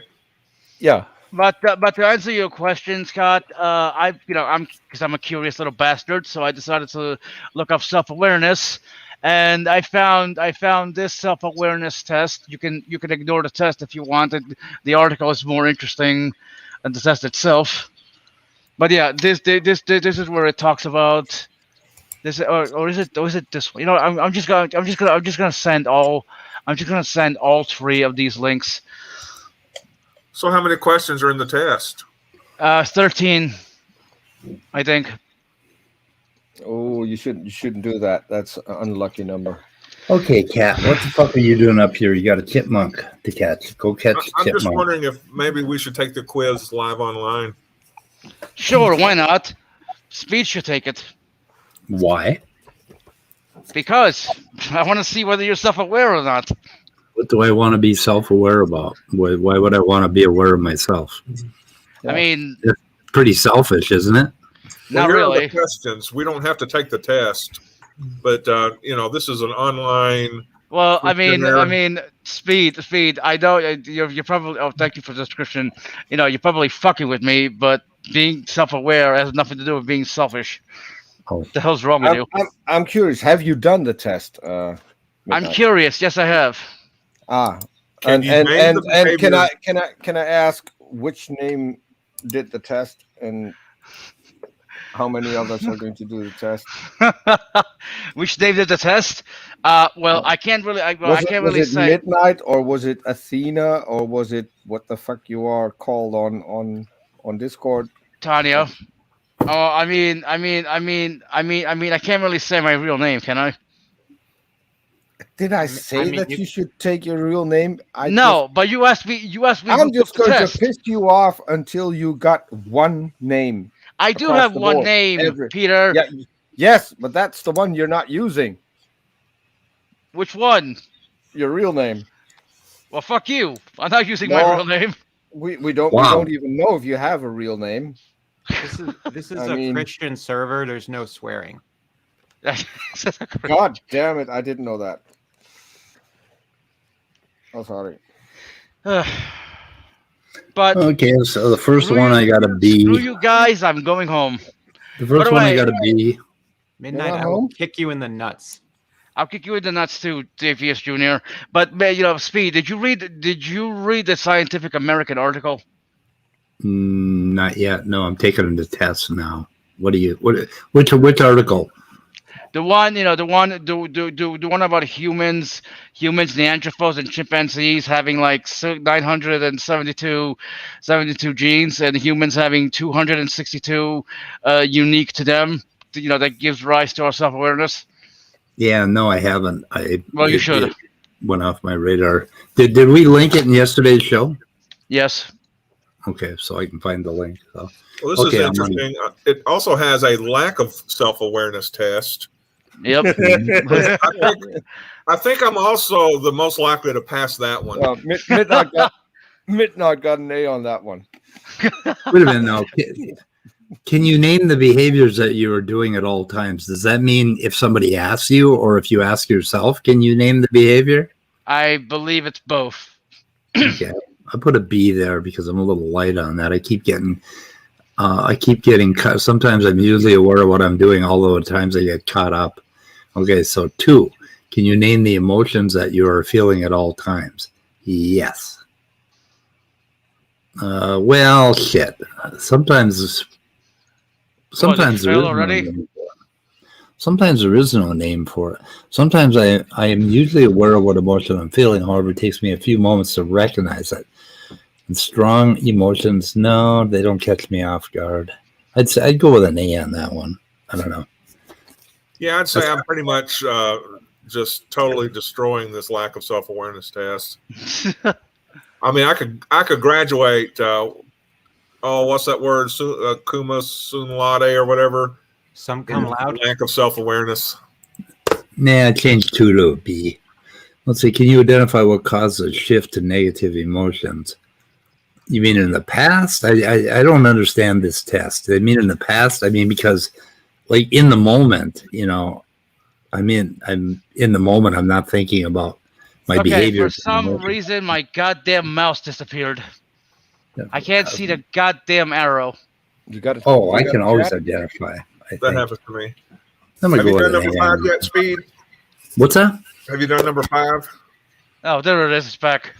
Yeah. But to answer your question, Scott, I'm because I'm a curious little bastard, so I decided to look up self-awareness, and I found this self-awareness test. You can ignore the test if you want. The article is more interesting than the test itself. But yeah, this is where it talks about this, or is it this one? You know, I'm just gonna send all 3 of these links. So how many questions are in the test? 13, I think. Oh, you shouldn't do that. That's an unlucky number. Okay, Cat, what the fuck are you doing up here? You got a chipmunk to catch. Go catch the I'm just chipmunk. wondering if maybe we should take the quiz live online. Sure, why not? Speed should take it. Why? Because I want to see whether you're self-aware or not. What do I want to be self-aware about? Why would I want to be aware of myself? Yeah. I mean, It's pretty selfish, isn't it? not Here are the really. questions. We don't have to take the test, but this is an online. Well, I Questionnaire. mean, speed. I know you're probably. Oh, thank you for the description. You know, you're probably fucking with me, but being self-aware has nothing to do with being selfish. Oh. What the hell's wrong with you? I'm curious. Have you done the test? I'm Midnight? curious. Yes, I have. Can you name the and can behavior? I ask which name did the test and how many of us are going to do the test? Which name did the test? Well, I can't really. I can't really was it say. Midnight or was it Athena or was it what the fuck you are called on Discord? Tanya. Oh, I mean, I can't really say my real name, can I? Did I say mean, that you should take your real name? No, but you asked me. I'm who just took the going test. to piss you off until you got one name. I do across have the one board. name, Peter. Yeah, yes, but that's the one you're not using. Which one? Your real name. Well, fuck you. I'm not using my No. real name. We don't Wow. we don't even know if you have a real name. This is I a mean- Christian server. There's no swearing. God damn it! I didn't know that. Oh, sorry. But Okay, so the first Screw one you. I got a screw B. you guys. I'm going home. The first By the one I way- got a B. Midnight, not I will home? kick you in the nuts. I'll kick you in the nuts too, Davius Jr. But Speed. Did you read the Scientific American article? Not yet. No, I'm taking the test now. Which article? The one, the one about humans, Neanderthals, and chimpanzees having like 972 genes, and humans having 262 unique to them. That gives rise to our self-awareness. Yeah, no, I haven't. Well, you should. It went off my radar. Did we link it in yesterday's show? Yes. Okay, so I can find the link. So. Well, this Okay, is I'm on. interesting. It also has a lack of self-awareness test. Yep. I think I'm also the most likely to pass that one. Well, Midnight got an A on that one. Wait a minute now. Can you name the behaviors that you are doing at all times? Does that mean if somebody asks you or if you ask yourself, can you name the behavior? I believe it's both. Okay. I put a B there because I'm a little light on that. I keep getting cut. Sometimes I'm usually aware of what I'm doing, although at times I get caught up. Okay, so 2. Can you name the emotions that you are feeling at all times? Yes. Well, shit. Sometimes fail there is no already? name for it. Sometimes there is no name for it. Sometimes I am usually aware of what emotion I'm feeling. However, it takes me a few moments to recognize it. And strong emotions, no, they don't catch me off guard. I'd go with an A on that one. I don't know. Yeah, I'd say I'm pretty much just totally destroying this lack of self-awareness test. I mean, I could graduate. What's that word? Cum laude or whatever. Some come loud. Lack of self-awareness. Nah, I changed 2 to a B. Let's see. Can you identify what causes a shift to negative emotions? You mean in the past? I don't understand this test. I mean in the past? I mean because like in the moment, I'm in the moment. I'm not thinking about my behavior. For some reason, my goddamn mouse disappeared. I can't see the goddamn arrow. You got it. Oh, I can always identify. That happens to me. Have you done number 5 yet, Speed? What's that? Have you done number 5? Oh, there it is. It's back.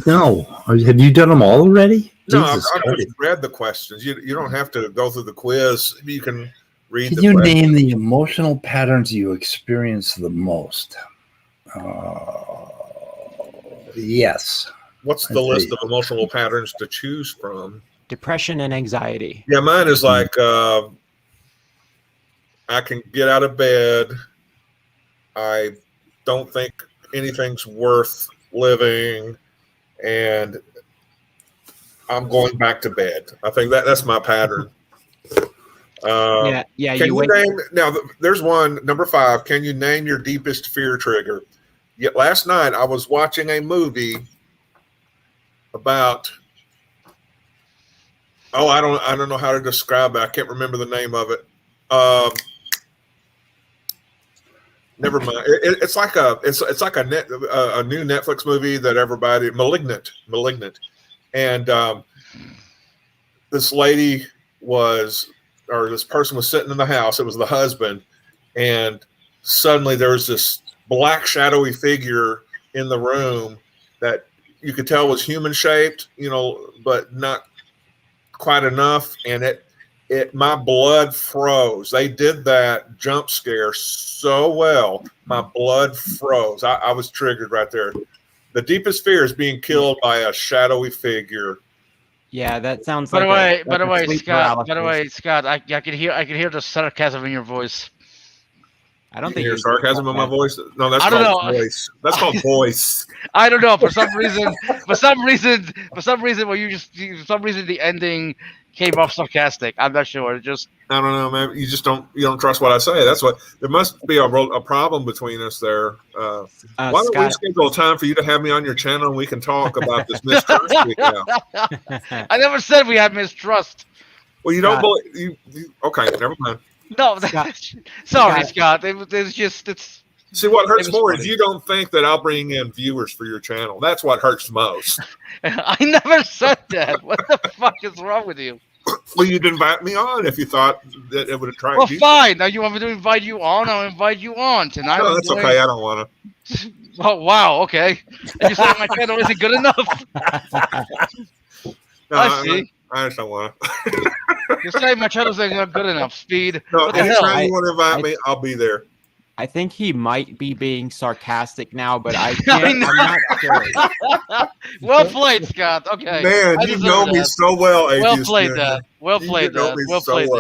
No. Have you done them all already? No, I've just read the questions. You don't have to go through the quiz. You can read Can the you questions. name the emotional patterns you experience the most? Yes. What's the list of emotional patterns to choose from? Depression and anxiety. Yeah, mine is like I can get out of bed. I don't think anything's worth living, and I'm going back to bed. I think that's my pattern. Yeah. Can you name now? There's one number 5. Can you name your deepest fear trigger? Yet last night I was watching a movie about. Oh, I don't know how to describe it. I can't remember the name of it. Never mind. It's like a new Netflix movie that everybody Malignant, and this lady this person was sitting in the house. It was the husband, and suddenly there was this black shadowy figure in the room that you could tell was human shaped, but not quite enough, and my blood froze. They did that jump scare so well. My blood froze. I was triggered right there. The deepest fear is being killed by a shadowy figure. Yeah, that sounds By like the way, Scott, I can hear the sarcasm in your voice. I don't You think hear sarcasm in my voice. No, that's called voice. That's called voice. I don't know. For some reason, the ending came off sarcastic. I'm not sure. I don't know, man. You don't trust what I say. That's what. There must be a problem between us there. Why don't we schedule a time for you to have me on your channel and we can talk about this mistrust we have? I never said we had mistrust. Well, you don't believe you. Okay, never mind. No, sorry, Scott. It's. See, what hurts more is you don't think that I'll bring in viewers for your channel. That's what hurts most. I never said that. What the fuck is wrong with you? Well, you'd invite me on if you thought that it would attract. Well, fine. Now you want me to invite you on? I'll invite you on tonight. No, that's okay. I don't want to. Oh wow. Okay. And you said my channel isn't good enough. No, I see. I just don't want to. You're saying my channel's not good enough. Speed. No, anytime you want to invite me, I'll be there. I think he might be being sarcastic now, but I'm not sure. Well played, Scott. Okay. Man, you know me so well, AJ. Well played, Dad. Well played, Dad. Well played,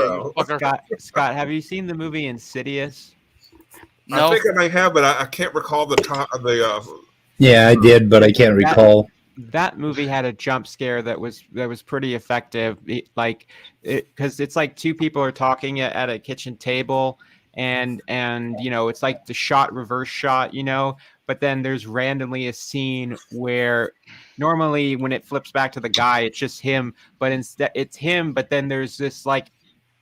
Scott, have you seen the movie Insidious? No. I think I may have, but I can't recall the top of the. Yeah, I did, but I can't recall. That movie had a jump scare that was pretty effective. Because it's like two people are talking at a kitchen table. And it's like the reverse shot, but then there's randomly a scene where normally when it flips back to the guy, it's just him, but instead it's him. But then there's this like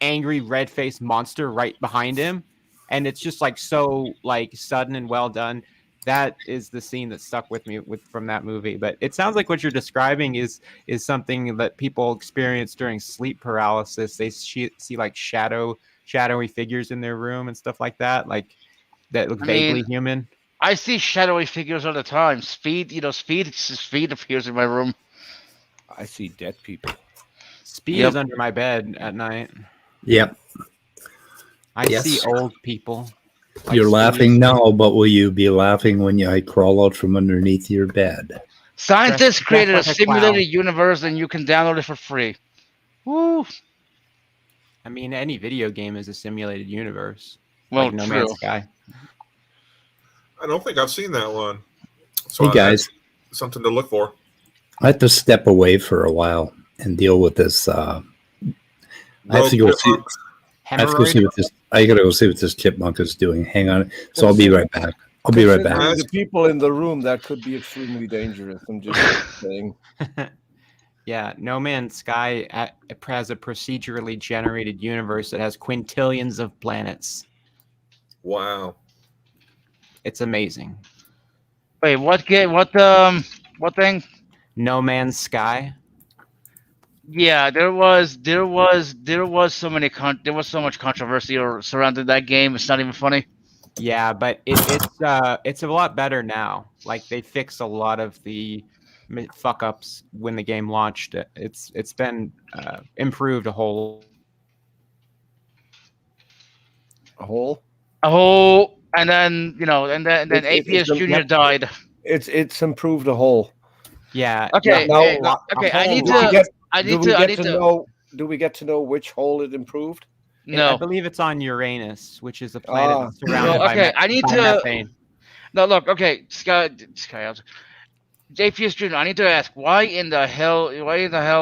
angry red-faced monster right behind him. And it's just like so like sudden and well done. That is the scene that stuck with me from that movie. But it sounds like what you're describing is something that people experience during sleep paralysis. They see like shadowy figures in their room and stuff like that, like that look vaguely human. I see shadowy figures all the time. Speed appears in my room. I see dead people. Speed is under my bed at night. Yep. I see old people. Like you're laughing now, but will you be laughing when I crawl out from underneath your bed? Scientists created a simulated universe and you can download it for free. Woo! I mean, any video game is a simulated universe. Well, like No Man's Sky. I don't think I've seen that one. So hey guys, something to look for. I have to step away for a while and deal with this. I have to go see. I have to go see what this. I gotta go see what this chipmunk is doing. Hang on. So I'll be right back. I'll be right back. The people in the room, that could be extremely dangerous. I'm just saying. Yeah, No Man's Sky has a procedurally generated universe that has quintillions of planets. Wow. It's amazing. Wait, what game? What thing? No Man's Sky. Yeah, there was so much controversy surrounding that game. It's not even funny. Yeah, but it's a lot better now. Like they fixed a lot of the fuck ups when the game launched. It's been improved a whole. And then APS Junior died. It's improved a whole. Yeah. Okay. Now, okay. Do we get to know which hole it improved? No. I believe it's on Uranus, which is a planet that's surrounded by methane. No, look. Okay, Sky. JPS Junior. I need to ask, why in the hell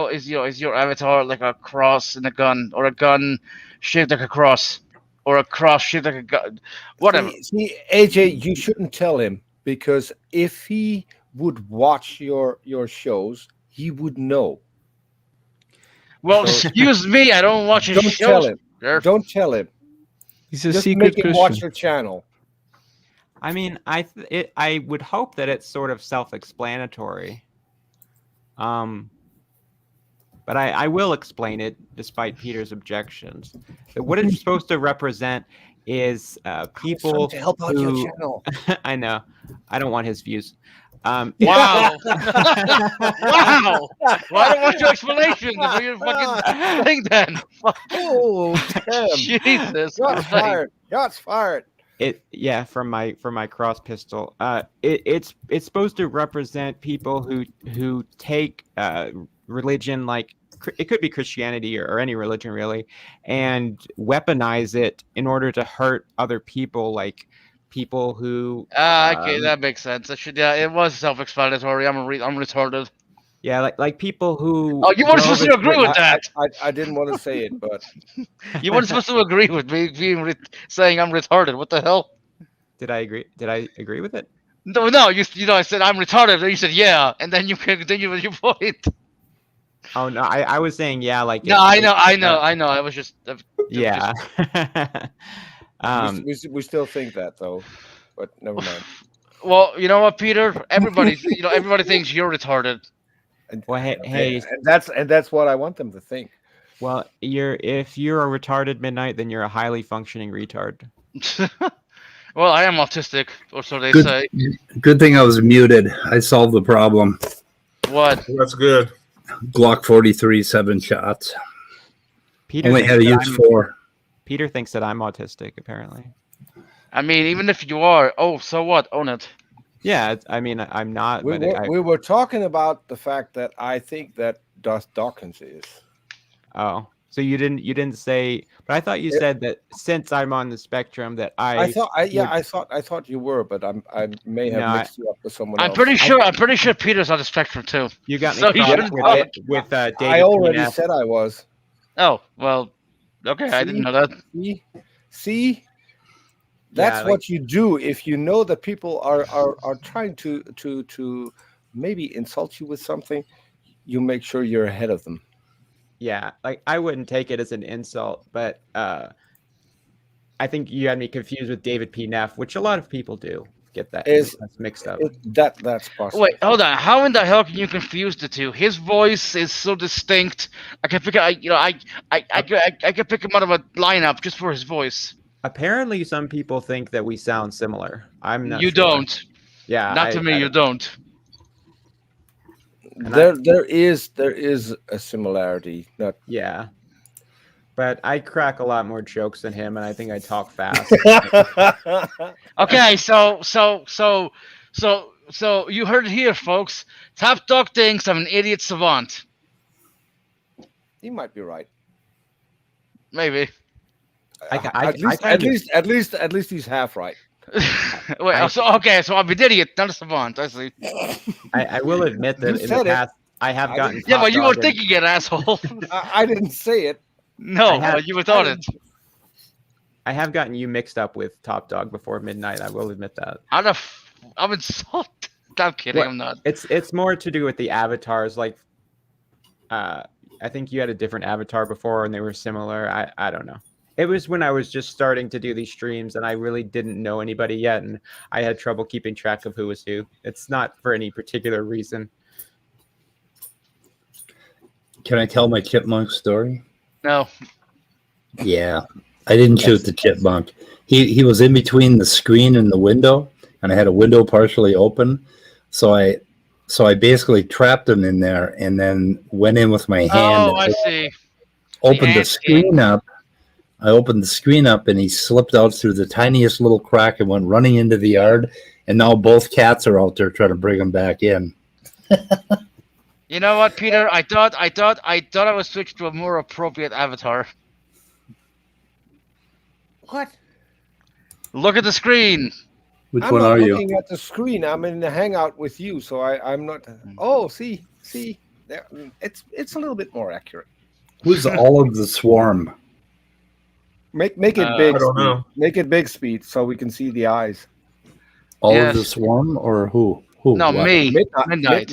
is your avatar like a cross and a gun, or a gun shaped like a cross, or a cross shaped like a gun? Whatever. See, AJ, you shouldn't tell him, because if he would watch your shows, he would know. Well, excuse me, I don't watch his shows. Tell him. Don't tell him. He's a Just secret make him Christian. watch your channel. I mean, I would hope that it's sort of self-explanatory. But I will explain it despite Peter's objections. What it's supposed to represent is people to help out your channel. I know. I don't want his views. Wow! Wow! Well, I don't want your explanation. What you fucking think then? Oh, damn. Jesus! Shots fired. Shots fired. From my cross pistol. It's supposed to represent people who take religion, like it could be Christianity or any religion really, and weaponize it in order to hurt other people, like people who. Okay, that makes sense. It was self-explanatory. I'm retarded. Yeah, like people who. Oh, you weren't supposed to agree with that. I didn't want to say it, but you weren't supposed to agree with me saying I'm retarded. What the hell? Did I agree? Did I agree with it? No. I said I'm retarded, and you said yeah, and then you continue with your point. Oh no, I was saying yeah, like. No, I know. I was just. Yeah. we still think that though, but never mind. Well, you know what, Peter? Everybody thinks you're retarded. Well, hey, and that's what I want them to think. Well, if you're a retarded midnight, then you're a highly functioning retard. Well, I am autistic, or so they say. Good thing I was muted. I solved the problem. What? That's good. Glock 43, 7 shots. Peter only had to use 4. Peter thinks that I'm autistic, apparently. I mean, even if you are, so what? Own it. Yeah, I mean, I'm not. We were talking about the fact that I think that Dawkins is. Oh, so you didn't say, but I thought you said that since I'm on the spectrum that I thought you were, but I may have mixed you up with someone else. I'm pretty sure Peter's on the spectrum too. You got me with David. I already said I was. Oh well, okay, I didn't know that. See. That's what you do if you know that people are trying to maybe insult you with something. You make sure you're ahead of them. Yeah, like I wouldn't take it as an insult, but I think you had me confused with David P. Neff, which a lot of people do get that mixed up. That's possible. Wait, hold on. How in the hell can you confuse the two? His voice is so distinct. I can pick I can pick him out of a lineup just for his voice. Apparently, some people think that we sound similar. I'm not. You sure. don't. Yeah. Not to me. You don't. There is a similarity. Not. Yeah. But I crack a lot more jokes than him, and I think I talk fast. Okay, so you heard it here, folks. Topdawg thinks I'm an idiot savant. He might be right. At least he's half right. Wait, so I'm an idiot, not a savant. I see. I will admit that in the past I have gotten. Yeah, but you were thinking it, asshole. I didn't say it. No, you thought it. I have gotten you mixed up with Topdawg before midnight. I will admit that. I'm insulted. I'm kidding. I'm not. It's more to do with the avatars. Like I think you had a different avatar before, and they were similar. I don't know. It was when I was just starting to do these streams, and I really didn't know anybody yet, and I had trouble keeping track of who was who. It's not for any particular reason. Can I tell my chipmunk story? No. Yeah, I didn't shoot the chipmunk. He was in between the screen and the window, and I had a window partially open, so I basically trapped him in there, and then went in with my hand. Oh, I see. Opened the screen up. I opened the screen up, and he slipped out through the tiniest little crack and went running into the yard. And now both cats are out there trying to bring him back in. You know what, Peter? I thought I would switch to a more appropriate avatar. What? Look at the screen. Which I'm one not are you? looking at the screen. I'm in the hangout with you, so I'm not. Oh, see, there, it's a little bit more accurate. Who's all of the swarm? Make it big. I don't know. Make it big speed so we can see the eyes. All Yes. of the swarm, or who? Who? No, what? me. Midnight.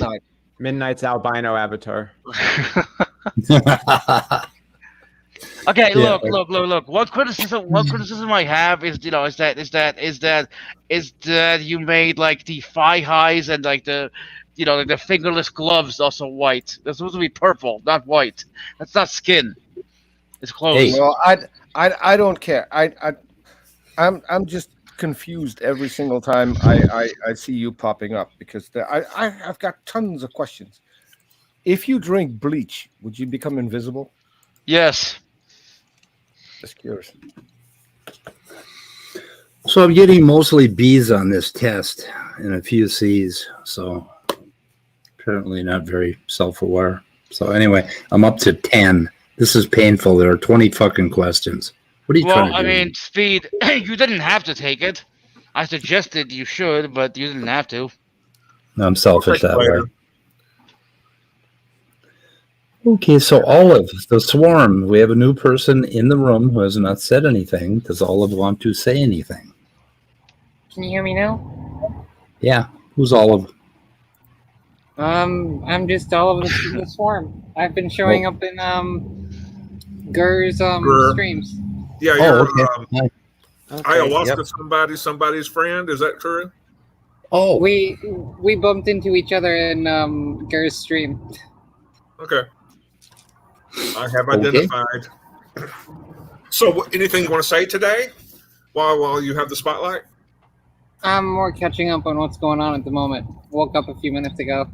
Midnight's albino avatar. Okay, Yeah. look. What criticism I have is that you made like the thigh highs and like the like the fingerless gloves also white. They're supposed to be purple, not white. That's not skin. It's clothes. Hey. Well, I don't care. I'm just confused every single time I see you popping up because I've got tons of questions. If you drink bleach, would you become invisible? Yes. Just curious. So I'm getting mostly B's on this test and a few C's. So apparently not very self-aware. So anyway, I'm up to 10. This is painful. There are 20 fucking questions. What are you trying Well, to do? I mean, Speed, you didn't have to take it. I suggested you should, but you didn't have to. I'm selfish that Later. way. Okay, so Olive, the swarm. We have a new person in the room who has not said anything. Does Olive want to say anything? Can you hear me now? Yeah. Who's Olive? I'm just all over the swarm. I've been showing up in Gur's Gur. streams. Yeah, Oh, you're okay. ayahuasca somebody's friend. Is that true? Oh, We bumped into each other in Gur's stream. Okay. I have Okay. identified. So, anything you want to say today while you have the spotlight? I'm more catching up on what's going on at the moment. Woke up a few minutes ago.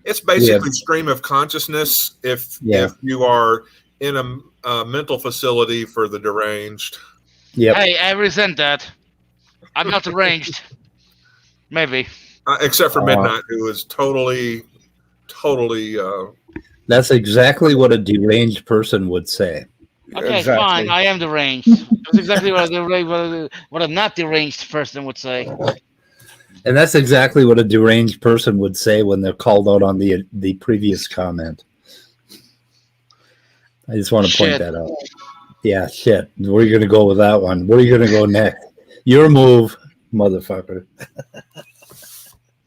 It's basically stream of consciousness if you are in a mental facility for the deranged. yep. Hey, I resent that. I'm not deranged. Maybe. Except for Midnight, who is totally. That's exactly what a deranged person would say. Okay, Exactly. fine. I am deranged. That's exactly what a not deranged person would say. And that's exactly what a deranged person would say when they're called out on the previous comment. I just want to point Shit. that out. Yeah, shit. Where are you going to go with that one? Where are you going to go next? Your move, motherfucker.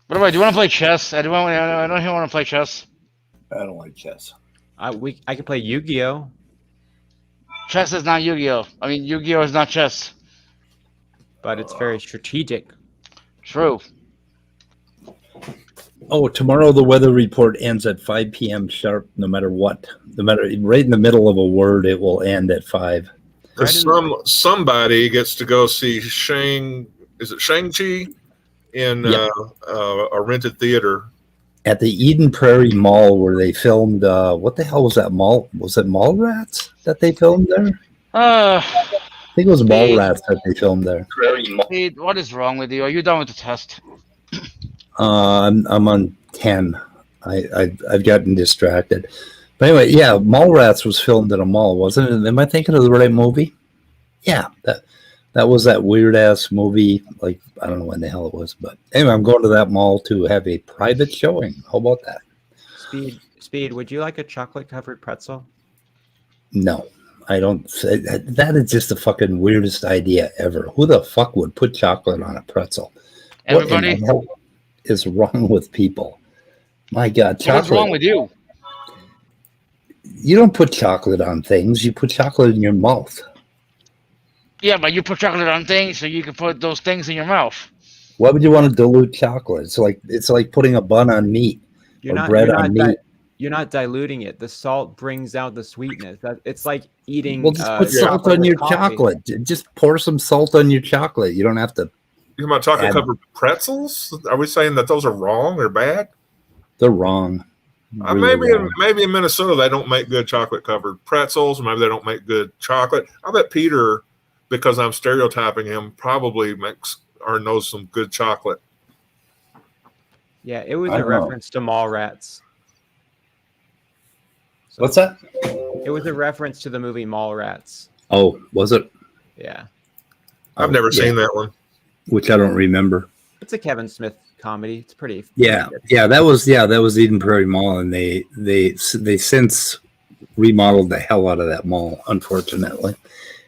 What do I do? You want to play chess? I don't want to play chess. I don't like chess. I could play Yu-Gi-Oh, Chess is not Yu-Gi-Oh. I mean, Yu-Gi-Oh is not chess. but it's very strategic. True. Oh, tomorrow the weather report ends at 5 p.m. sharp, no matter what. No matter, right in the middle of a word, it will end at 5. Because somebody gets to go see Shang-Chi in a rented theater. At the Eden Prairie Mall, where they filmed, what the hell was that mall? Was it Mallrats that they filmed there? I think it was Mallrats that they filmed there. Pete, what is wrong with you? Are you done with the test? I'm on 10. I've gotten distracted. But anyway, yeah, Mallrats was filmed at a mall, wasn't it? Am I thinking of the right movie? Yeah, that was that weird ass movie. Like, I don't know when the hell it was, but anyway, I'm going to that mall to have a private showing. How about that? Speed, would you like a chocolate covered pretzel? No, I don't. That is just the fucking weirdest idea ever. Who the fuck would put chocolate on a pretzel? Everybody. What in the hell is wrong with people? My God, chocolate. What's wrong with you? You don't put chocolate on things. You put chocolate in your mouth. Yeah, but you put chocolate on things so you can put those things in your mouth. Why would you want to dilute chocolate? It's like putting a bun on meat You're or not bread you're on not meat. you're not diluting it. The salt brings out the sweetness. It's like eating. Well, just put salt on your chocolate. Just pour some salt on your chocolate. You don't have to. You about chocolate covered pretzels? Are we saying that those are wrong or bad? They're wrong. Maybe in Minnesota they don't make good chocolate covered pretzels. Maybe they don't make good chocolate. I bet Peter, because I'm stereotyping him, probably makes or knows some good chocolate. Yeah, it was a reference to mall rats. So What's that? It was a reference to the movie Mallrats. Oh, was it? Yeah. I've never seen that one. Which I don't remember. It's a Kevin Smith comedy. It's pretty. Yeah, that was Eden Prairie Mall, and they since remodeled the hell out of that mall. Unfortunately,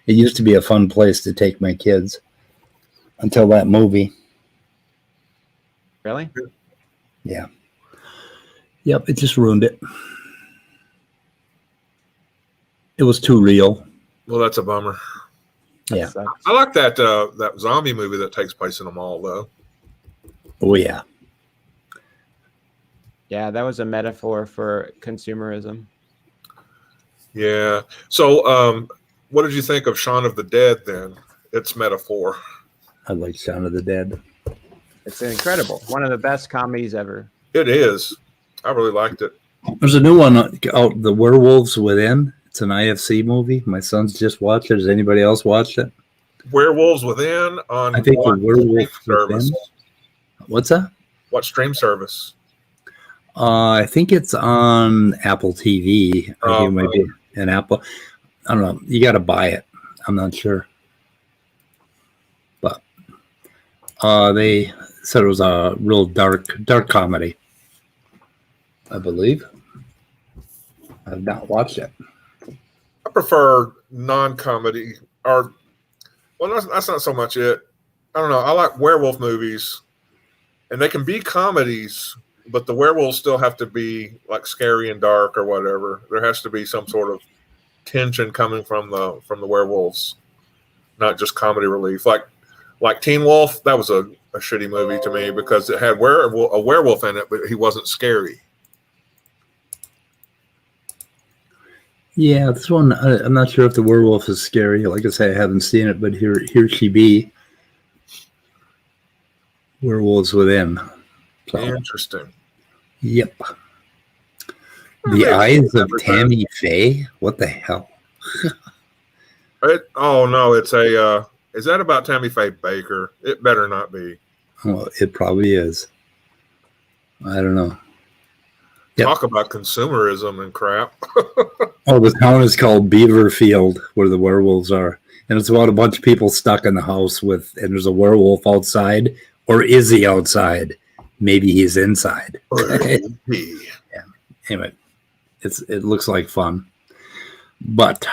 it used to be a fun place to take my kids until that movie. Really? Yeah. Yep, it just ruined it. It was too real. Well, that's a bummer. Yeah. I like that zombie movie that takes place in a mall, though. Oh, yeah. Yeah, that was a metaphor for consumerism. Yeah. So, what did you think of Shaun of the Dead then? Its metaphor. I like Shaun of the Dead. It's incredible. One of the best comedies ever. It is. I really liked it. There's a new one out, The Werewolves Within. It's an IFC movie. My son's just watched it. Has anybody else watched it? Werewolves Within on I think what The Werewolf service? Within. What's that? What stream service? I think it's on Apple TV. I think it might be an Apple. I don't know. You got to buy it. I'm not sure. But they said it was a real dark comedy, I believe. I've not watched it. I prefer non-comedy, or well, that's not so much it. I don't know. I like werewolf movies, and they can be comedies, but the werewolves still have to be like scary and dark or whatever. There has to be some sort of tension coming from the werewolves, not just comedy relief. Like Teen Wolf, that was a shitty movie to me because it had a werewolf in it, but he wasn't scary. Yeah, this one, I'm not sure if the werewolf is scary. Like I say, I haven't seen it, but here she be. Werewolves Within. So, interesting. Yep. The Eyes of Tammy Faye? What the hell? Oh, no, it's a... is that about Tammy Faye Baker? It better not be. Well, it probably is. I don't know. Yep. Talk about consumerism and crap. Oh, the town is called Beaverfield, where the werewolves are. And it's about a bunch of people stuck in the house and there's a werewolf outside. Or is he outside? Maybe he's inside. Yeah. Anyway, it looks like fun. But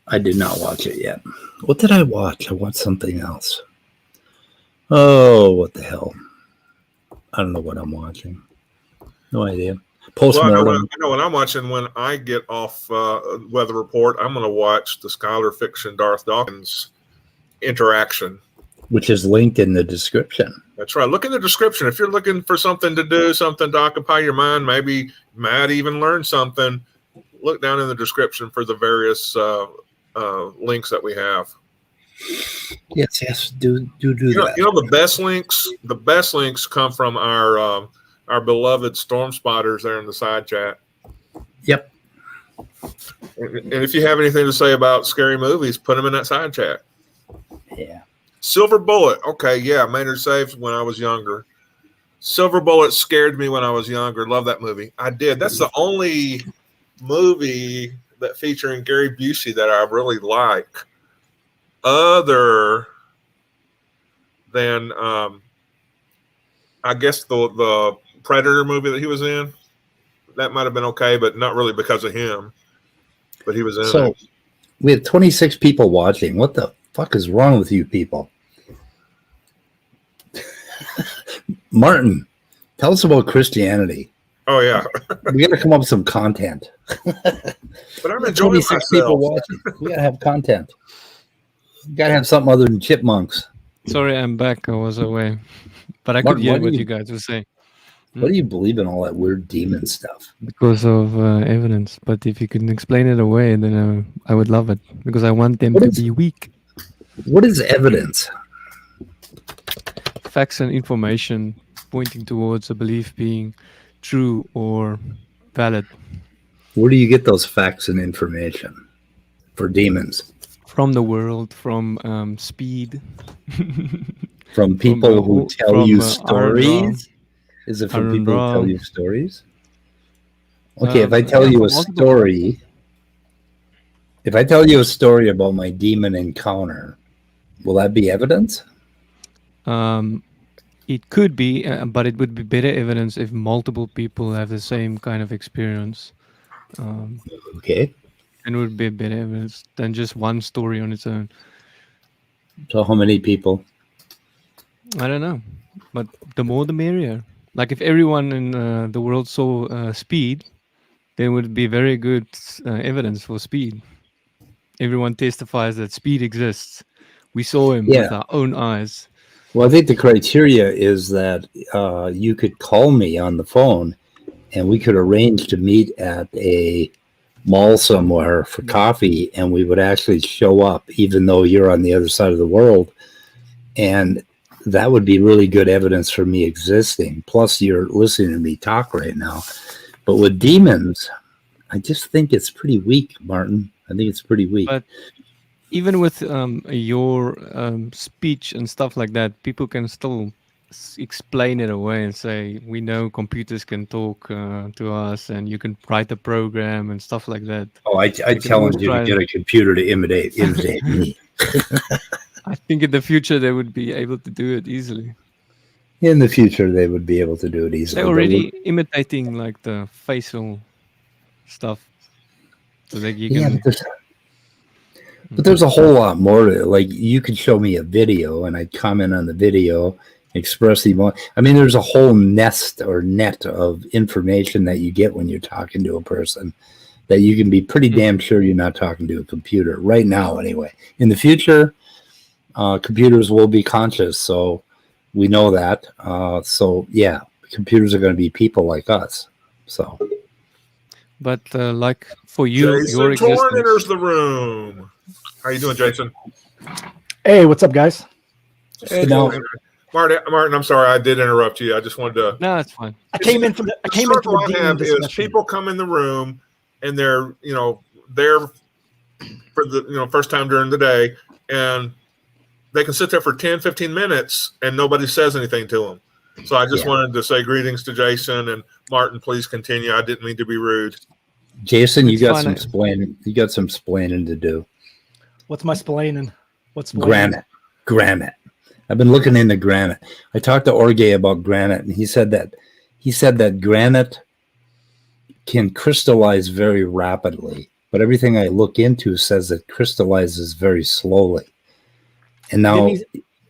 I did not watch it yet. What did I watch? I watched something else. Oh, what the hell? I don't know what I'm watching. No idea. Postmortem. Well, I know what I'm watching when I get off Weather Report. I'm going to watch the scholar fiction Darth Dawkins interaction, which is linked in the description. That's right. Look in the description. If you're looking for something to do, something to occupy your mind, maybe might even learn something, look down in the description for the various links that we have. Yes, do that. You know the best links. The best links come from our beloved storm spotters there in the side chat. Yep. And if you have anything to say about scary movies, put them in that side chat. Yeah. Silver Bullet. Okay, yeah, Maynard Saved when I was younger. Silver Bullet scared me when I was younger. Love that movie. I did. That's the only movie that featuring Gary Busey that I really like, other than I guess the Predator movie that he was in. That might have been okay, but not really because of him. But he was in it. We had 26 people watching. What the fuck is wrong with you people? Martin, tell us about Christianity. Oh yeah, We got to come up with some content. but I'm enjoying myself. People watching. We got to have content. We got to have something other than chipmunks. Sorry, I'm back. I was away, but I Martin, could hear why do what you- you guys were saying. What do you believe in all that weird demon stuff? Because of evidence. But if you can explain it away, then I would love it. Because I want them What to is- be weak. What is evidence? Facts and information pointing towards a belief being true or valid. Where do you get those facts and information for demons? From the world, from speed. From people who tell you Iron stories? Is it from Iron people who Ra. tell you stories? Okay, if I tell yeah, you from a multiple- story, if I tell you a story about my demon encounter, will that be evidence? It could be, but it would be better evidence if multiple people have the same kind of experience. Okay. And it would be better evidence than just one story on its own. So how many people? I don't know, but the more the merrier. Like if everyone in the world saw speed, then it would be very good evidence for speed. Everyone testifies that speed exists. We saw him with our own eyes. Well, I think the criteria is that you could call me on the phone and we could arrange to meet at a mall somewhere for coffee, and we would actually show up even though you're on the other side of the world. And that would be really good evidence for me existing. Plus, you're listening to me talk right now. But with demons, I just think it's pretty weak, Martin. I think it's pretty weak. But even with your speech and stuff like that, people can still explain it away and say, we know computers can talk to us and you can write a program and stuff like that. Oh, I challenge you to get a computer to imitate me. I think in the future they would be able to do it easily. In the future, they would be able to do it easily. They're already imitating like the facial stuff. So that you can... But there's a whole lot more to it. Like, you could show me a video and I'd comment on the video, express the emotion. I mean, there's a whole nest or net of information that you get when you're talking to a person that you can be pretty damn sure you're not talking to a computer right now anyway. In the future, computers will be conscious, so we know that. So yeah, computers are going to be people like us. So, but like for you, Jason your existence... Torn enters the room. How you doing, Jason? Hey, what's up, guys? Hey, Martin, I'm sorry I did interrupt you. I just wanted to. No, it's fine. I came in for the demon discussion. People come in the room and they're there for the first time during the day, and they can sit there for 10, 15 minutes and nobody says anything to them. So I just wanted to say greetings to Jason and Martin. Please continue. I didn't mean to be rude. Jason, you got some splaining. You got some splaining to do. What's my splaining? What's splaining? Granite. I've been looking into granite. I talked to Orge about granite, and he said that granite can crystallize very rapidly, but everything I look into says it crystallizes very slowly. And now,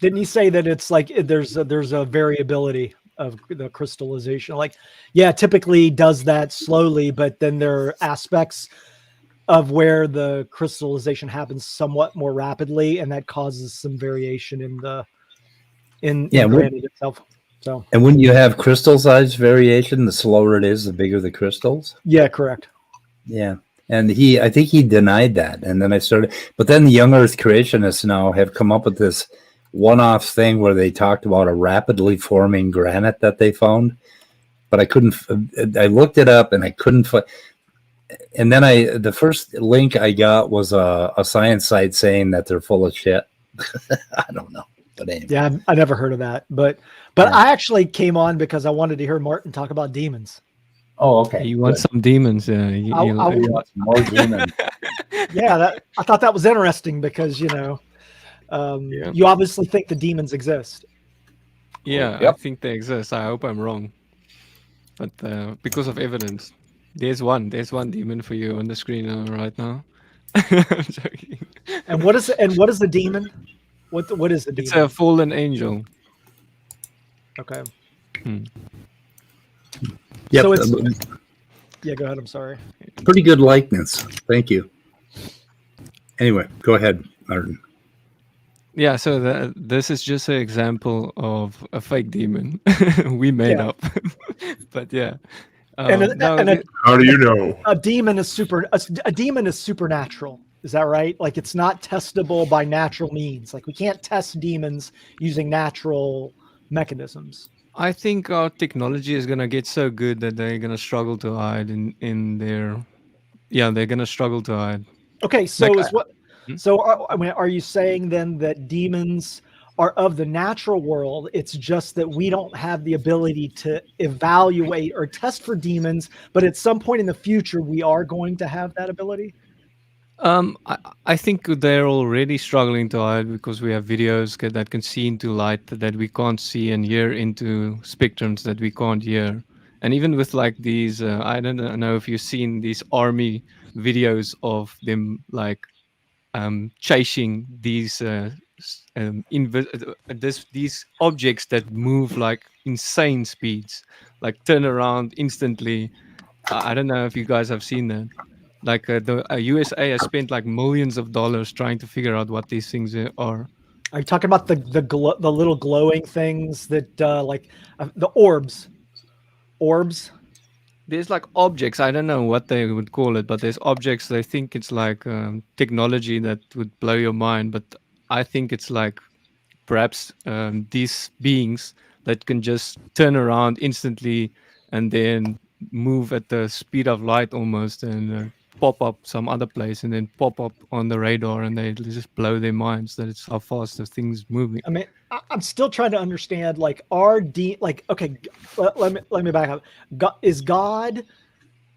didn't he say that it's like there's a variability of the crystallization? Like, yeah, typically does that slowly, but then there are aspects of where the crystallization happens somewhat more rapidly, and that causes some variation in the granite itself. So, and when you have crystal size variation, the slower it is, the bigger the crystals. Yeah, correct. Yeah. And I think he denied that. And then but then the young earth creationists now have come up with this one-off thing where they talked about a rapidly forming granite that they found, but I looked it up and I couldn't find. And then the first link I got was a science site saying that they're full of shit. I don't know. But anyway. Yeah, I never heard of that. But I actually came on because I wanted to hear Martin talk about demons. Oh, okay. You want some demons? Yeah, you want some more demons. Yeah, I thought that was interesting because you obviously think the demons exist. Yeah, Yep. I think they exist. I hope I'm wrong, but because of evidence, there's one demon for you on the screen right now. I'm joking. And what is the demon? What is the demon? It's a fallen angel. Okay. Yep. So it's yeah. Go ahead. I'm sorry. Pretty good likeness. Thank you. Anyway, go ahead, Martin. Yeah, so this is just an example of a fake demon we made Yeah. up. But yeah. How do you know? A demon is a demon is supernatural. Is that right? Like it's not testable by natural means. Like we can't test demons using natural mechanisms. I think our technology is gonna get so good that they're gonna struggle to hide in their. Yeah, they're gonna struggle to hide. Okay, so Like, is what? So are you saying then that demons are of the natural world? It's just that we don't have the ability to evaluate or test for demons, but at some point in the future, we are going to have that ability. I think they're already struggling to hide because we have videos that can see into light that we can't see and hear into spectrums that we can't hear. And even with like these, I don't know if you've seen these army videos of them like chasing these these objects that move like insane speeds, like turn around instantly. I don't know if you guys have seen that. Like the USA has spent like millions of dollars trying to figure out what these things are. Are you talking about the little glowing things that the orbs? Orbs. There's like objects. I don't know what they would call it, but there's objects. They think it's like technology that would blow your mind, but I think it's like perhaps these beings that can just turn around instantly and then move at the speed of light almost and pop up some other place and then pop up on the radar and they just blow their minds that it's how fast the thing's moving. I mean, I'm still trying to understand okay, let me back up. Is God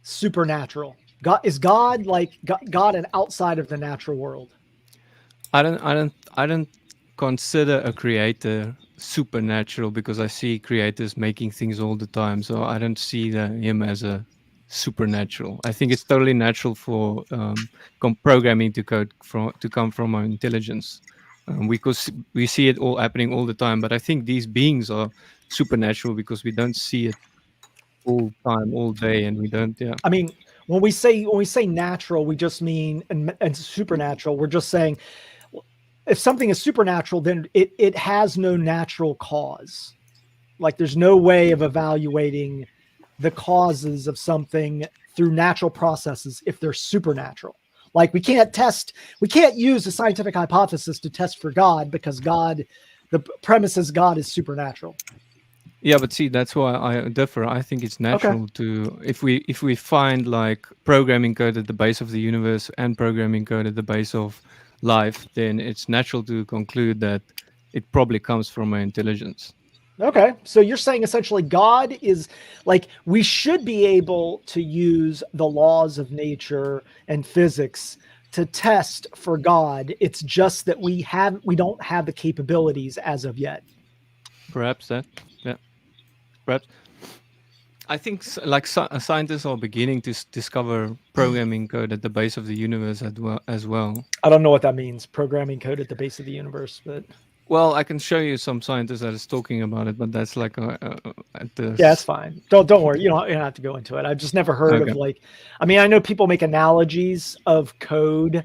supernatural? Is God like God and outside of the natural world? I don't consider a creator supernatural because I see creators making things all the time, so I don't see him as a supernatural. I think it's totally natural for programming to come from our intelligence. We see it all happening all the time, but I think these beings are supernatural because we don't see it all time, all day, and we don't. Yeah. I mean, when we say natural, we just mean and supernatural. We're just saying if something is supernatural, then it has no natural cause. Like there's no way of evaluating the causes of something through natural processes if they're supernatural. Like we can't use a scientific hypothesis to test for God because the premise is God is supernatural. Yeah, but see, that's why I differ. I think it's natural to if we find like programming code at the base of the universe and programming code at the base of life, then it's natural to conclude that it probably comes from our intelligence. Okay, so you're saying essentially God is like we should be able to use the laws of nature and physics to test for God. It's just that we don't have the capabilities as of yet. Perhaps that, yeah. Perhaps. I think like scientists are beginning to discover programming code at the base of the universe as well. I don't know what that means, programming code at the base of the universe, but. Well, I can show you some scientists that is talking about it, but that's like yeah, that's fine. Don't worry. You don't have to go into it. I've just never heard of like. I mean, I know people make analogies of code,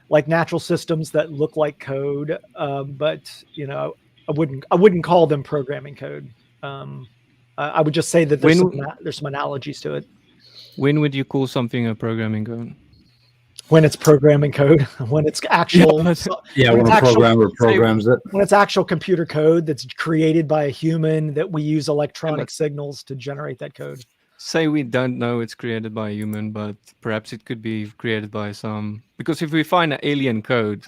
like natural systems that look like code, but I wouldn't call them programming code. I would just say that there's some analogies to it. When would you call something a programming code? When it's programming code, when it's actual, when a programmer programs it. When it's actual computer code that's created by a human that we use electronic signals to generate that code. Say we don't know it's created by a human, but perhaps it could be created by some. Because if we find an alien code,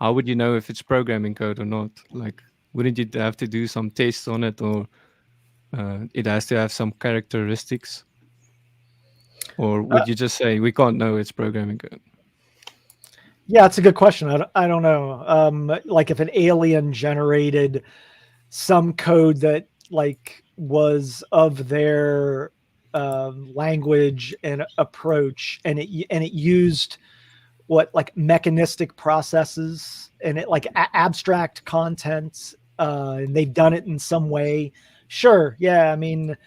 how would you know if it's programming code or not? Like, wouldn't you have to do some tests on it, or it has to have some characteristics? Or would you just say we can't know it's programming code? Yeah, it's a good question. I don't know. Like if an alien generated some code that like was of their language and approach, and it used like mechanistic processes and it like abstract content, and they've done it in some way. Sure. Yeah. I mean,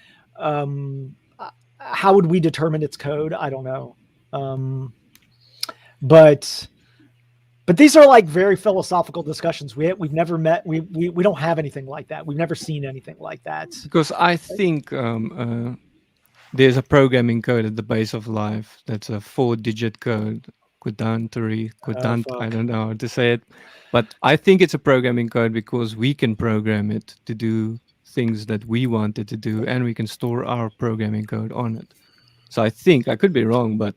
how would we determine its code? I don't know. But these are like very philosophical discussions. We've never met. We don't have anything like that. We've never seen anything like that. Because I think there's a programming code at the base of life. That's a 4-digit code. Quadrantary. I don't know how to say it. But I think it's a programming code because we can program it to do things that we wanted to do, and we can store our programming code on it. So I think, I could be wrong, but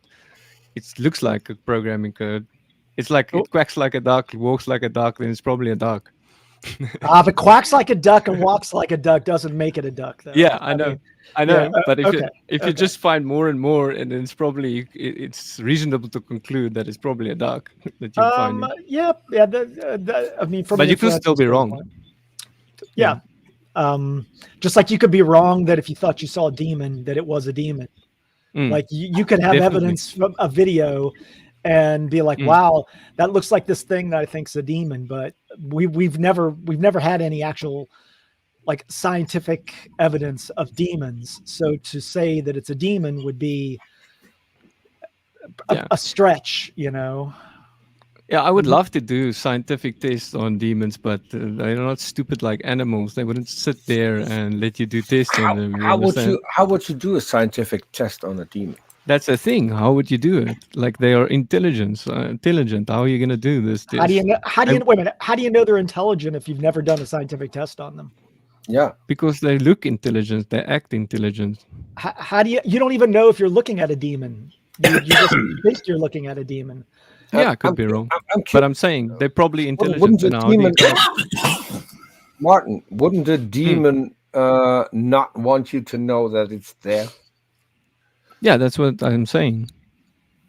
it looks like a programming code. It's like it quacks like a duck, walks like a duck, then it's probably a duck. If it quacks like a duck and walks like a duck, doesn't make it a duck, though. Yeah, I know. Yeah, but if okay, you just find more and more, and then it's probably it's reasonable to conclude that it's probably a duck that you're finding. Yeah. I mean, from But you could still be wrong. Yeah. Just like you could be wrong that if you thought you saw a demon, that it was a demon. Like you could have evidence from a video and be like, wow, that looks like this thing that I think's a demon. But we've never had any actual like scientific evidence of demons. So to say that it's a demon would be a stretch, you know. Yeah, I would love to do scientific tests on demons, but they're not stupid like animals. They wouldn't sit there and let you do tests on them. How would you do a scientific test on a demon? That's the thing. How would you do it? Like they are intelligent. How are you going to do this test? Wait a minute. How do you know they're intelligent if you've never done a scientific test on them? Yeah, because they look intelligent. They act intelligent. How do you don't even know if you're looking at a demon? You just think you're looking at a demon. Yeah, I could be wrong. But I'm saying they're probably intelligent. Martin, wouldn't a demon not want you to know that it's there? Yeah, that's what I'm saying.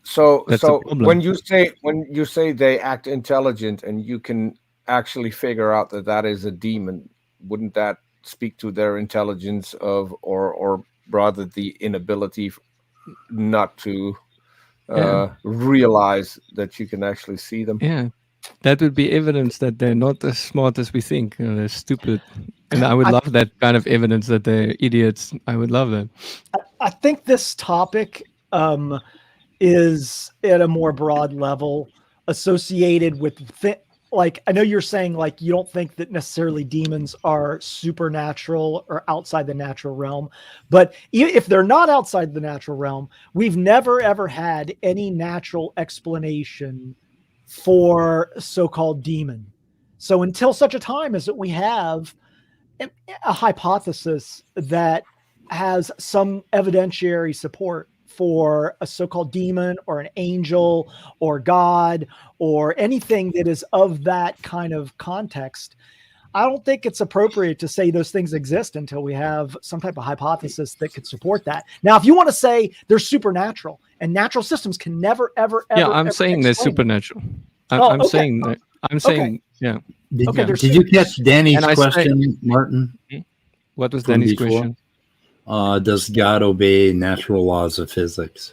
So when you say they act intelligent and you can actually figure out that is a demon, wouldn't that speak to their intelligence or rather the inability not to realize that you can actually see them? Yeah, that would be evidence that they're not as smart as we think. They're stupid. And I would love that kind of evidence that they're idiots. I would love that. I think this topic is at a more broad level associated with like, I know you're saying like you don't think that necessarily demons are supernatural or outside the natural realm, but if they're not outside the natural realm, we've never ever had any natural explanation for so-called demon. So until such a time as that we have a hypothesis that has some evidentiary support for a so-called demon or an angel or God or anything that is of that kind of context, I don't think it's appropriate to say those things exist until we have some type of hypothesis that could support that. Now, if you want to say they're supernatural and natural systems can never, ever, ever. I'm saying they're supernatural. I'm saying that. I'm saying, yeah. Did you catch Danny's question, Martin? What was Danny's question? Does God obey natural laws of physics?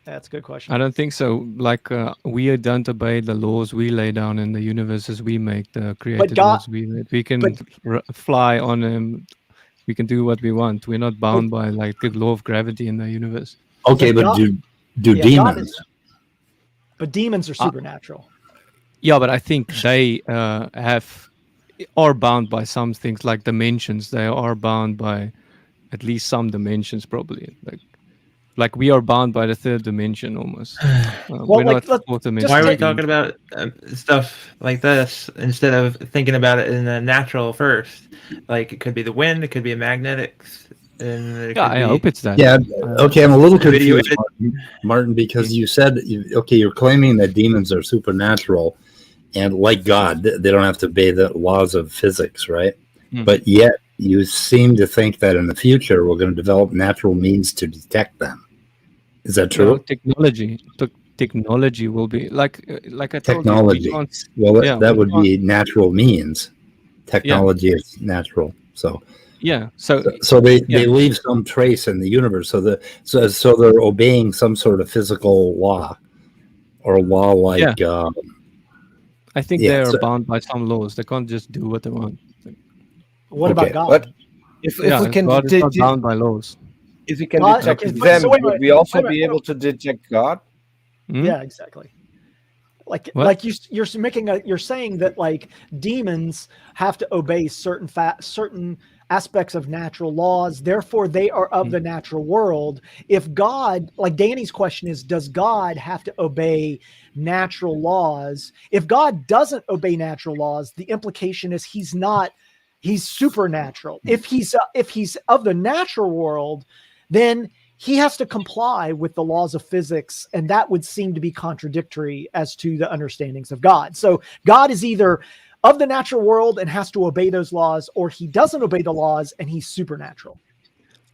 That's a good question. I don't think so. Like we don't obey the laws we lay down in the universes we make, the created laws we made. We can fly on them. We can do what we want. We're not bound by like the law of gravity in the universe. Okay, but do demons? But demons are supernatural. Yeah, but I think they are bound by some things like dimensions. They are bound by at least some dimensions, probably. Like we are bound by the third dimension almost. We're not fourth dimension. Why are we talking about stuff like this instead of thinking about it in the natural first? Like it could be the wind, it could be a magnetics. I hope it's that. Yeah. Okay, I'm a little confused, Martin, because you said you're claiming that demons are supernatural, and like God, they don't have to obey the laws of physics, right? But yet you seem to think that in the future we're going to develop natural means to detect them. Is that true? Technology will be like I told technology. You. That would be natural means. Technology is natural. So they leave some trace in the universe. So they're obeying some sort of physical law or law like. I think they are bound by some laws. They can't just do what they want. What about God? But if we can, God is not bound by laws. if we can God, detect okay, them, so wait, would wait, we also wait, be wait, able to detect God? Yeah, exactly. What? Like you're making you're saying that like demons have to obey certain aspects of natural laws, therefore they are of the natural world. If God, like Danny's question is, does God have to obey natural laws? If God doesn't obey natural laws, the implication is he's supernatural. If he's of the natural world, then he has to comply with the laws of physics, and that would seem to be contradictory as to the understandings of God. So God is either of the natural world and has to obey those laws, or he doesn't obey the laws and he's supernatural.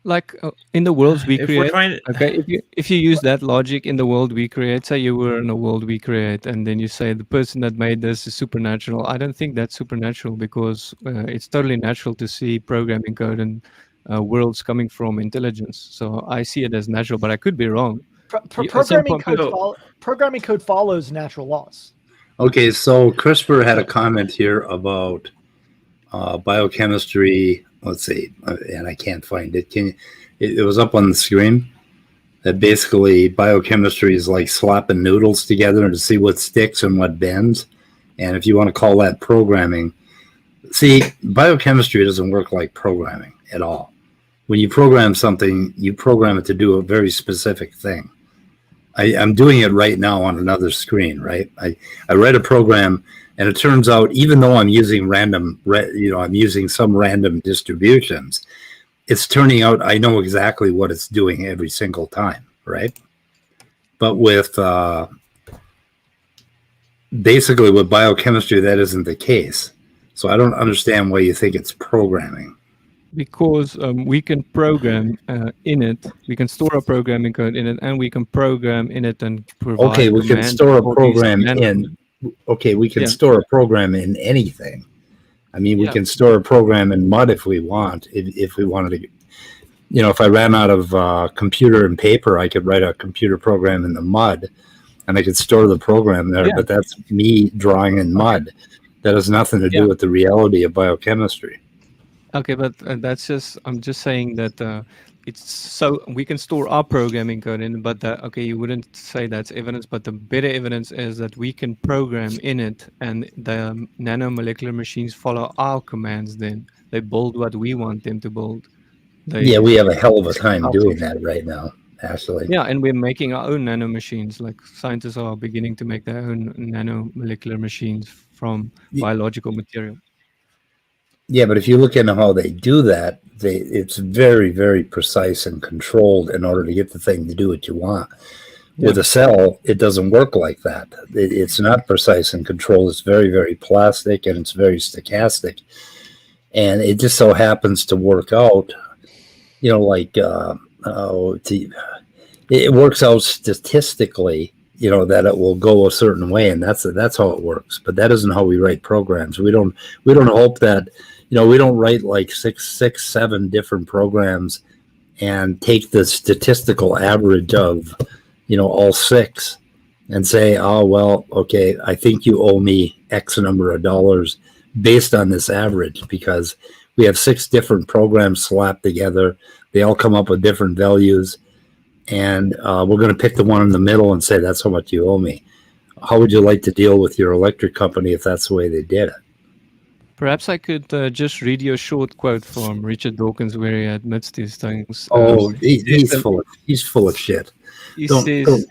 Like in the worlds we If we're create, trying to- okay, if you use that logic in the world we create, say you were in a world we create, and then you say the person that made this is supernatural, I don't think that's supernatural, because it's totally natural to see programming code and worlds coming from intelligence. So I see it as natural, but I could be wrong. Programming code follows natural laws. Okay, so CRISPR had a comment here about biochemistry. Let's see, and I can't find it. It was up on the screen. That basically biochemistry is like slapping noodles together to see what sticks and what bends. And if you want to call that programming, see, biochemistry doesn't work like programming at all. When you program something, you program it to do a very specific thing. I'm doing it right now on another screen, right? I read a program, and it turns out even though I'm using I'm using some random distributions, it's turning out I know exactly what it's doing every single time, right? But with basically with biochemistry, that isn't the case. So I don't understand why you think it's programming. Because we can program in it, we can store a programming code in it, and we can program in it and provide. Okay, we can store a program in. Okay, we can store a program in anything. I mean, we can store a program in mud if we want. If we wanted to, if I ran out of computer and paper, I could write a computer program in the mud, and I could store the program there. But that's me drawing in mud. That has nothing to do with the reality of biochemistry. Okay, but I'm just saying that it's so we can store our programming code in, but okay, you wouldn't say that's evidence, but the better evidence is that we can program in it, and the nanomolecular machines follow our commands. Then they build what we want them to build. We have a hell of a time doing that right now, actually. Yeah, and we're making our own nanomachines. Like scientists are beginning to make their own nanomolecular machines from biological material. Yeah, but if you look into how they do that, it's very, very precise and controlled in order to get the thing to do what you want. With a cell, it doesn't work like that. It's not precise and controlled. It's very, very plastic, and it's very stochastic. And it just so happens to work out, it works out statistically, that it will go a certain way, and that's how it works. But that isn't how we write programs. We don't hope that, we don't write like six, 7 different programs and take the statistical average of, all 6 and say, oh, well, okay, I think you owe me X number of dollars based on this average, because we have 6 different programs slapped together. They all come up with different values, and we're going to pick the one in the middle and say, that's how much you owe me. How would you like to deal with your electric company if that's the way they did it? Perhaps I could just read you a short quote from Richard Dawkins where he admits these things. He's full of shit. He says,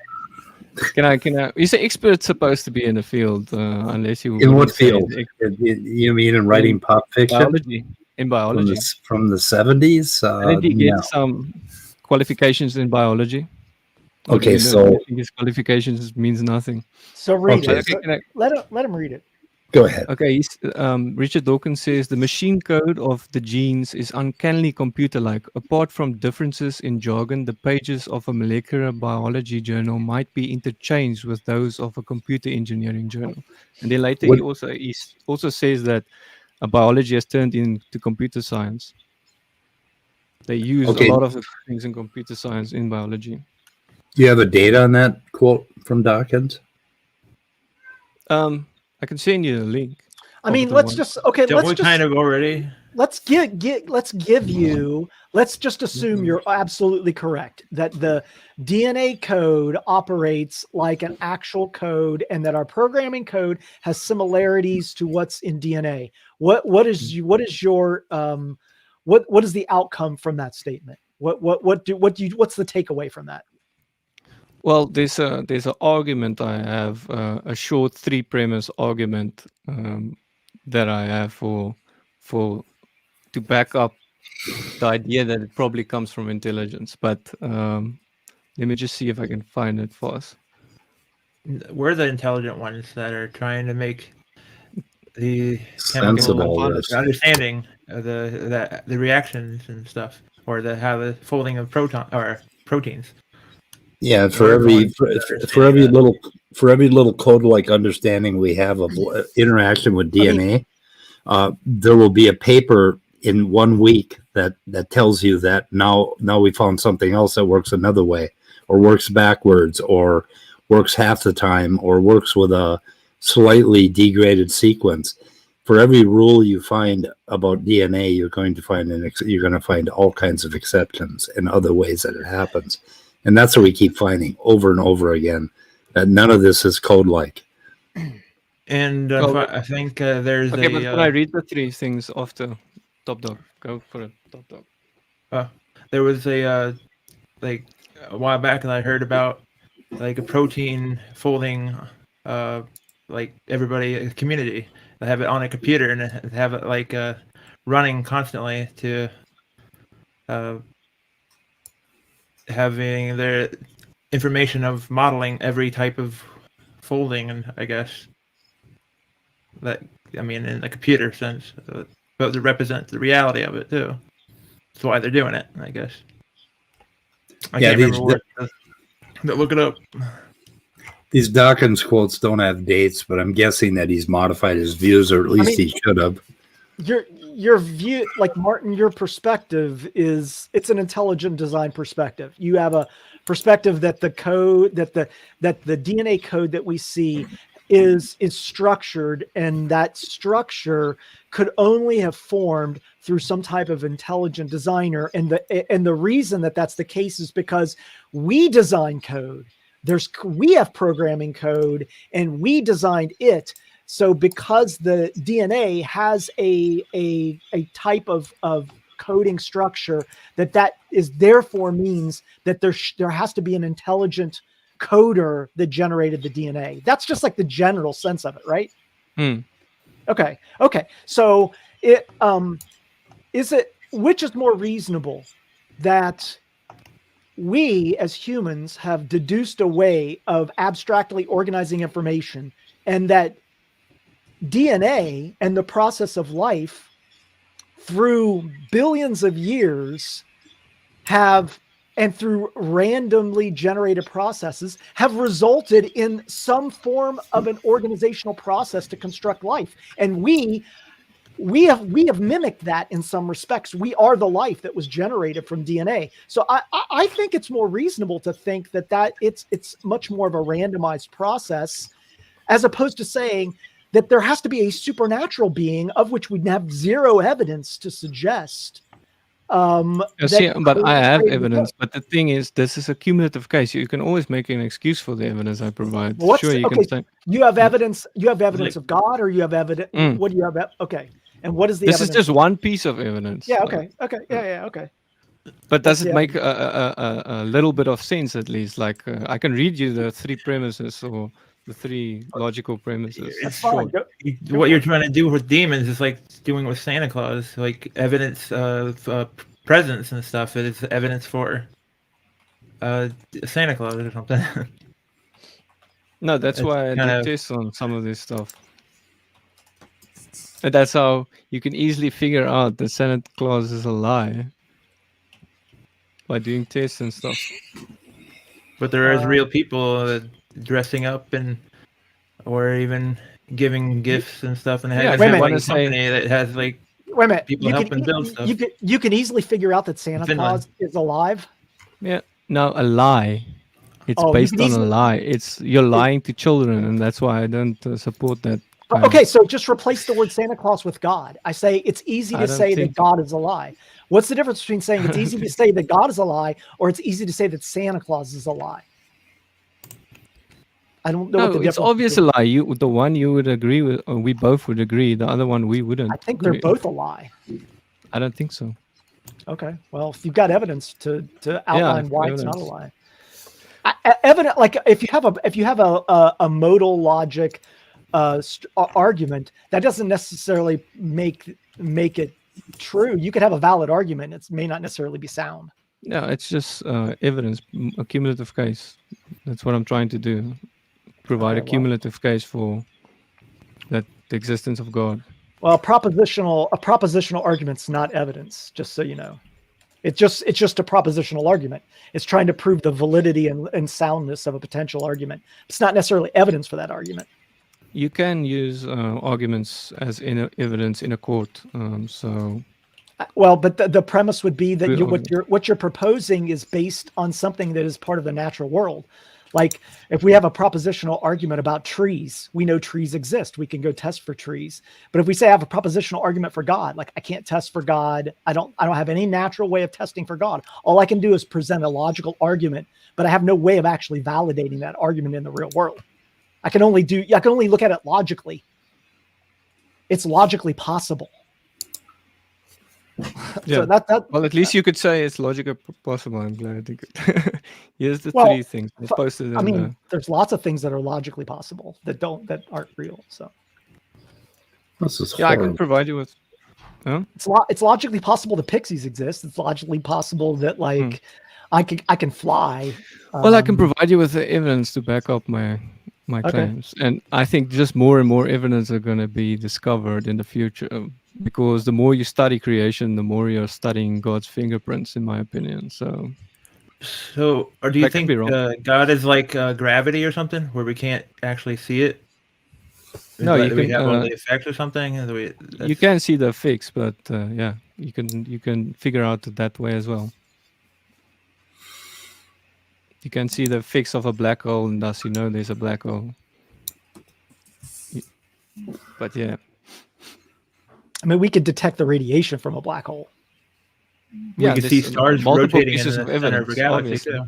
can I? He's an expert supposed to be in the field, unless you. In what field? You mean in writing pop fiction? Biology. In biology. From the 70s? And did he get some qualifications in biology? Okay, so his qualifications means nothing. So read it. So let him read it. Go ahead. Okay, Richard Dawkins says the machine code of the genes is uncannily computer-like. Apart from differences in jargon, the pages of a molecular biology journal might be interchanged with those of a computer engineering journal. And then later he also says that biology has turned into computer science. They use a lot of the things in computer science in biology. Do you have a date on that quote from Dawkins? I can send you the link. I mean, let's just Don't we kind of already? let's give you, let's just assume you're absolutely correct that the DNA code operates like an actual code and that our programming code has similarities to what's in DNA. What is your what is the outcome from that statement? What's the takeaway from that? Well, there's an argument I have, a short 3-premise argument that I have for to back up the idea that it probably comes from intelligence. But let me just see if I can find it for us. We're the intelligent ones that are trying to make the Sensible understanding of the reactions and stuff, or how the folding of proteins. Yeah, for every little code-like understanding we have of interaction with DNA, there will be a paper in 1 week that tells you that now we found something else that works another way, or works backwards, or works half the time, or works with a slightly degraded sequence. For every rule you find about DNA, you're going to find all kinds of exceptions and other ways that it happens. And that's what we keep finding over and over again, that none of this is code-like. And I think there's okay, but can I read the 3 things after Topdawg? Go for it, Topdawg. There was a while back, and I heard about like a protein folding, like everybody in the community. They have it on a computer and have it like running constantly to having their information of modeling every type of folding, and I guess that, I mean, in a computer sense, but to represent the reality of it too. That's why they're doing it, I guess. I can't remember but look it up. These Dawkins quotes don't have dates, but I'm guessing that he's modified his views, or at least he should have. Your view, like Martin, your perspective it's an intelligent design perspective. You have a perspective that the code, that the DNA code that we see is structured, and that structure could only have formed through some type of intelligent designer. And the reason that that's the case is because we design code. We have programming code, and we designed it. So because the DNA has a type of coding structure, that is therefore means that there has to be an intelligent coder that generated the DNA. That's just like the general sense of it, right? Okay. So which is more reasonable, that we as humans have deduced a way of abstractly organizing information, and that DNA and the process of life through billions of years and through randomly generated processes have resulted in some form of an organizational process to construct life. And we have mimicked that in some respects. We are the life that was generated from DNA. So I think it's more reasonable to think that it's much more of a randomized process, as opposed to saying that there has to be a supernatural being, of which we have zero evidence to suggest. But I have evidence. But the thing is, this is a cumulative case. You can always make an excuse for the evidence I provide. Can say you have evidence. You have evidence of God, or you have evidence. What do you have? Okay, and what is the? This is just one piece of evidence. Yeah. Okay. Okay. But does it make a little bit of sense, at least? Like I can read you the 3 premises, or the 3 logical premises. It's short. What you're trying to do with demons is like doing with Santa Claus, like evidence of presence and stuff. It is evidence for Santa Claus or something. No, that's why I did tests on some of this stuff. And that's how you can easily figure out that Santa Claus is a lie, by doing tests and stuff. But there is real people dressing up or even giving gifts and stuff, and has a company that has like people helping build stuff. You can easily figure out that Santa Claus is alive. Yeah, no, a lie. It's based on a lie. You're lying to children, and that's why I don't support that Okay, so just replace the word Santa Claus with God. I say it's easy to say that God is a lie. What's the difference between saying it's easy to say that God is a lie or it's easy to say that Santa Claus is a lie? I don't know what the difference it's obvious a lie. The one you would agree with, or we both would agree. The other one we wouldn't. I think they're both a lie. I don't think so. Okay, well, if you've got evidence to outline why it's not a lie. Evident, like if you have a modal logic argument, that doesn't necessarily make it true. You could have a valid argument; it may not necessarily be sound. No, it's just evidence, a cumulative case. That's what I'm trying to do. Provide a cumulative case for the existence of God. Well, a propositional argument's not evidence, just so you know. It's just a propositional argument. It's trying to prove the validity and soundness of a potential argument. It's not necessarily evidence for that argument. You can use arguments as evidence in a court. Well, but the premise would be that what you're proposing is based on something that is part of the natural world. Like if we have a propositional argument about trees, we know trees exist. We can go test for trees. But if we say I have a propositional argument for God, like I can't test for God, I don't have any natural way of testing for God. All I can do is present a logical argument, but I have no way of actually validating that argument in the real world. I can only look at it logically. It's logically possible. Yeah. So well, at least you could say it's logically possible. I'm glad you could. Here's the three things. It's posted. There's lots of things that are logically possible that aren't real. So. I can provide you with. Huh? It's logically possible the pixies exist. It's logically possible that I can fly. Well, I can provide you with the evidence to back up my claims, and I think just more and more evidence are going to be discovered in the future. Because the more you study creation, the more you're studying God's fingerprints, in my opinion. So, or do you think God is like gravity or something, where we can't actually see it? No, you we can have all the effects or something. You can see the effects, but you can figure out that way as well. You can see the effects of a black hole, and thus you know there's a black hole. But yeah. I mean, we could detect the radiation from a black hole. We could see stars rotating in the center of a galaxy too.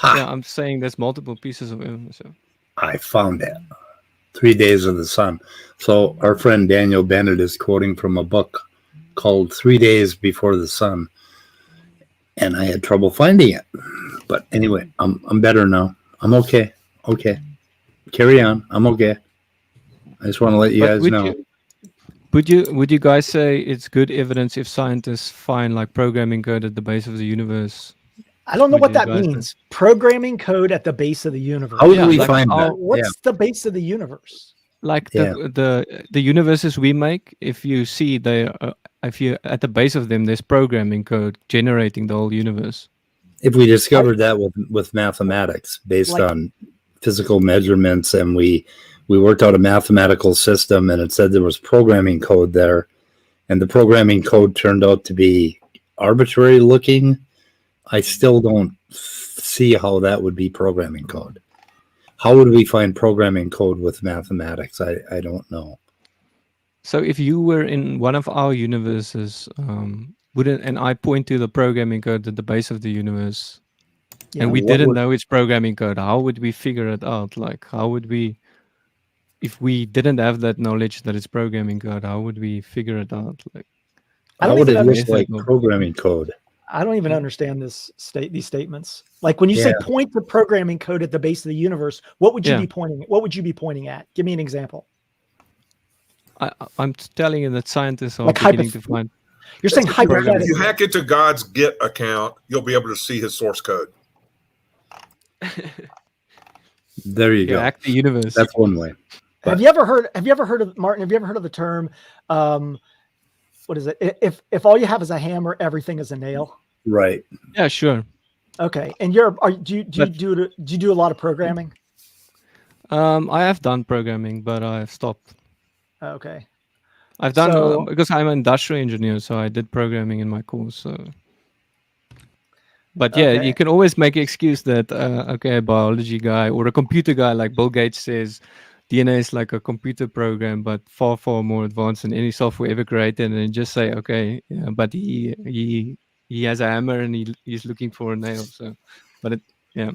Yeah, I'm saying there's multiple pieces of evidence. So. I found it. 3 Days of the Sun. So our friend Daniel Bennett is quoting from a book called 3 Days Before the Sun. And I had trouble finding it. But anyway, I'm better now. I'm okay. Okay. Carry on. I'm okay. I just want to let you guys know. Would you guys say it's good evidence if scientists find like programming code at the base of the universe? I don't know what that means. Programming code at the base of the universe. How do we find that? What's the base of the universe? Like the universes we make, if you see if you at the base of them, there's programming code generating the whole universe. If we discovered that with mathematics based on physical measurements, and we worked out a mathematical system, and it said there was programming code there, and the programming code turned out to be arbitrary looking, I still don't see how that would be programming code. How would we find programming code with mathematics? I don't know. So if you were in one of our universes, and I point to the programming code at the base of the universe, and we didn't know its programming code, how would we figure it out? Like, how would we... If we didn't have that knowledge that it's programming code, how would we figure it out? Like, how would it look like programming code? I don't even understand these statements. Like when you say point to programming code at the base of the universe, what would you be pointing at? What would you be pointing at? Give me an example. I'm telling you that scientists are beginning to find. You're saying hypothetically. If you hack into God's Git account, you'll be able to see his source code. There you go. Hack the universe. That's one way. Have you ever heard of Martin? Have you ever heard of the term? What is it? If all you have is a hammer, everything is a nail. Right. Yeah, sure. Okay. And do you do a lot of programming? I have done programming, but I've stopped. Okay. I've done because I'm an industrial engineer, so I did programming in my course. So. But yeah, you can always make an excuse that a biology guy or a computer guy like Bill Gates says DNA is like a computer program, but far, far more advanced than any software ever created. And just say, okay, yeah, but he has a hammer and he's looking for a nail. So, but it, yeah.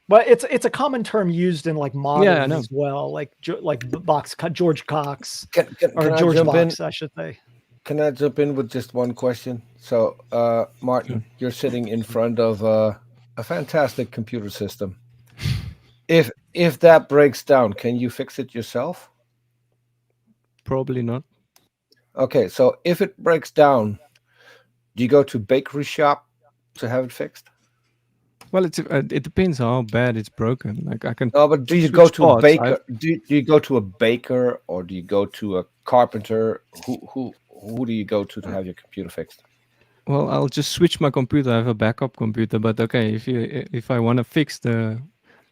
Well, it's a common term used in like modern I know. as well, like George Cox Can or I George jump in? Box, I should say. Can I jump in with just one question? So, Martin, you're sitting in front of a fantastic computer system. If that breaks down, can you fix it yourself? Probably not. Okay, so if it breaks down, do you go to bakery shop to have it fixed? Well, it depends how bad it's broken. Like I can. No, but do you go to a baker? Do you go to a baker or do you go to a carpenter? Who do you go to have your computer fixed? Well, I'll just switch my computer. I have a backup computer, but okay, if I want to fix the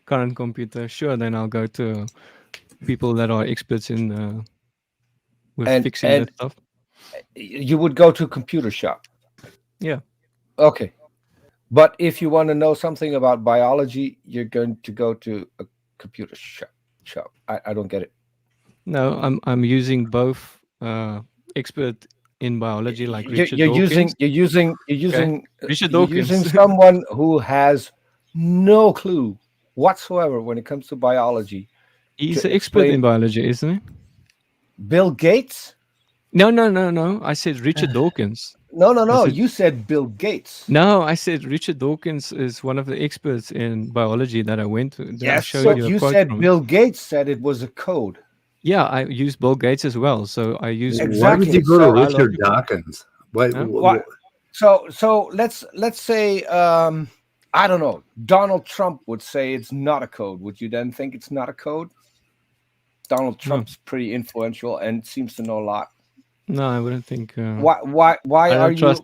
current computer, sure, then I'll go to people that are experts in with fixing that stuff. You would go to a computer shop. Yeah. Okay. But if you want to know something about biology, you're going to go to a computer shop. I don't get it. No, I'm using both expert in biology like Richard You're Dawkins. using Richard Dawkins. You're using someone who has no clue whatsoever when it comes to biology. He's an expert in biology, isn't he? Bill Gates? No. I said Richard Dawkins. No. You said Bill Gates. No, I said Richard Dawkins is one of the experts in biology that I went to. Yes, so you said Bill Gates said it was a code. Yeah, I used Bill Gates as well. So I used. Exactly. Why would you go to Richard Dawkins? Why? So let's say I don't know. Donald Trump would say it's not a code. Would you then think it's not a code? Donald Trump's pretty influential and seems to know a lot. No, I wouldn't think. Why are you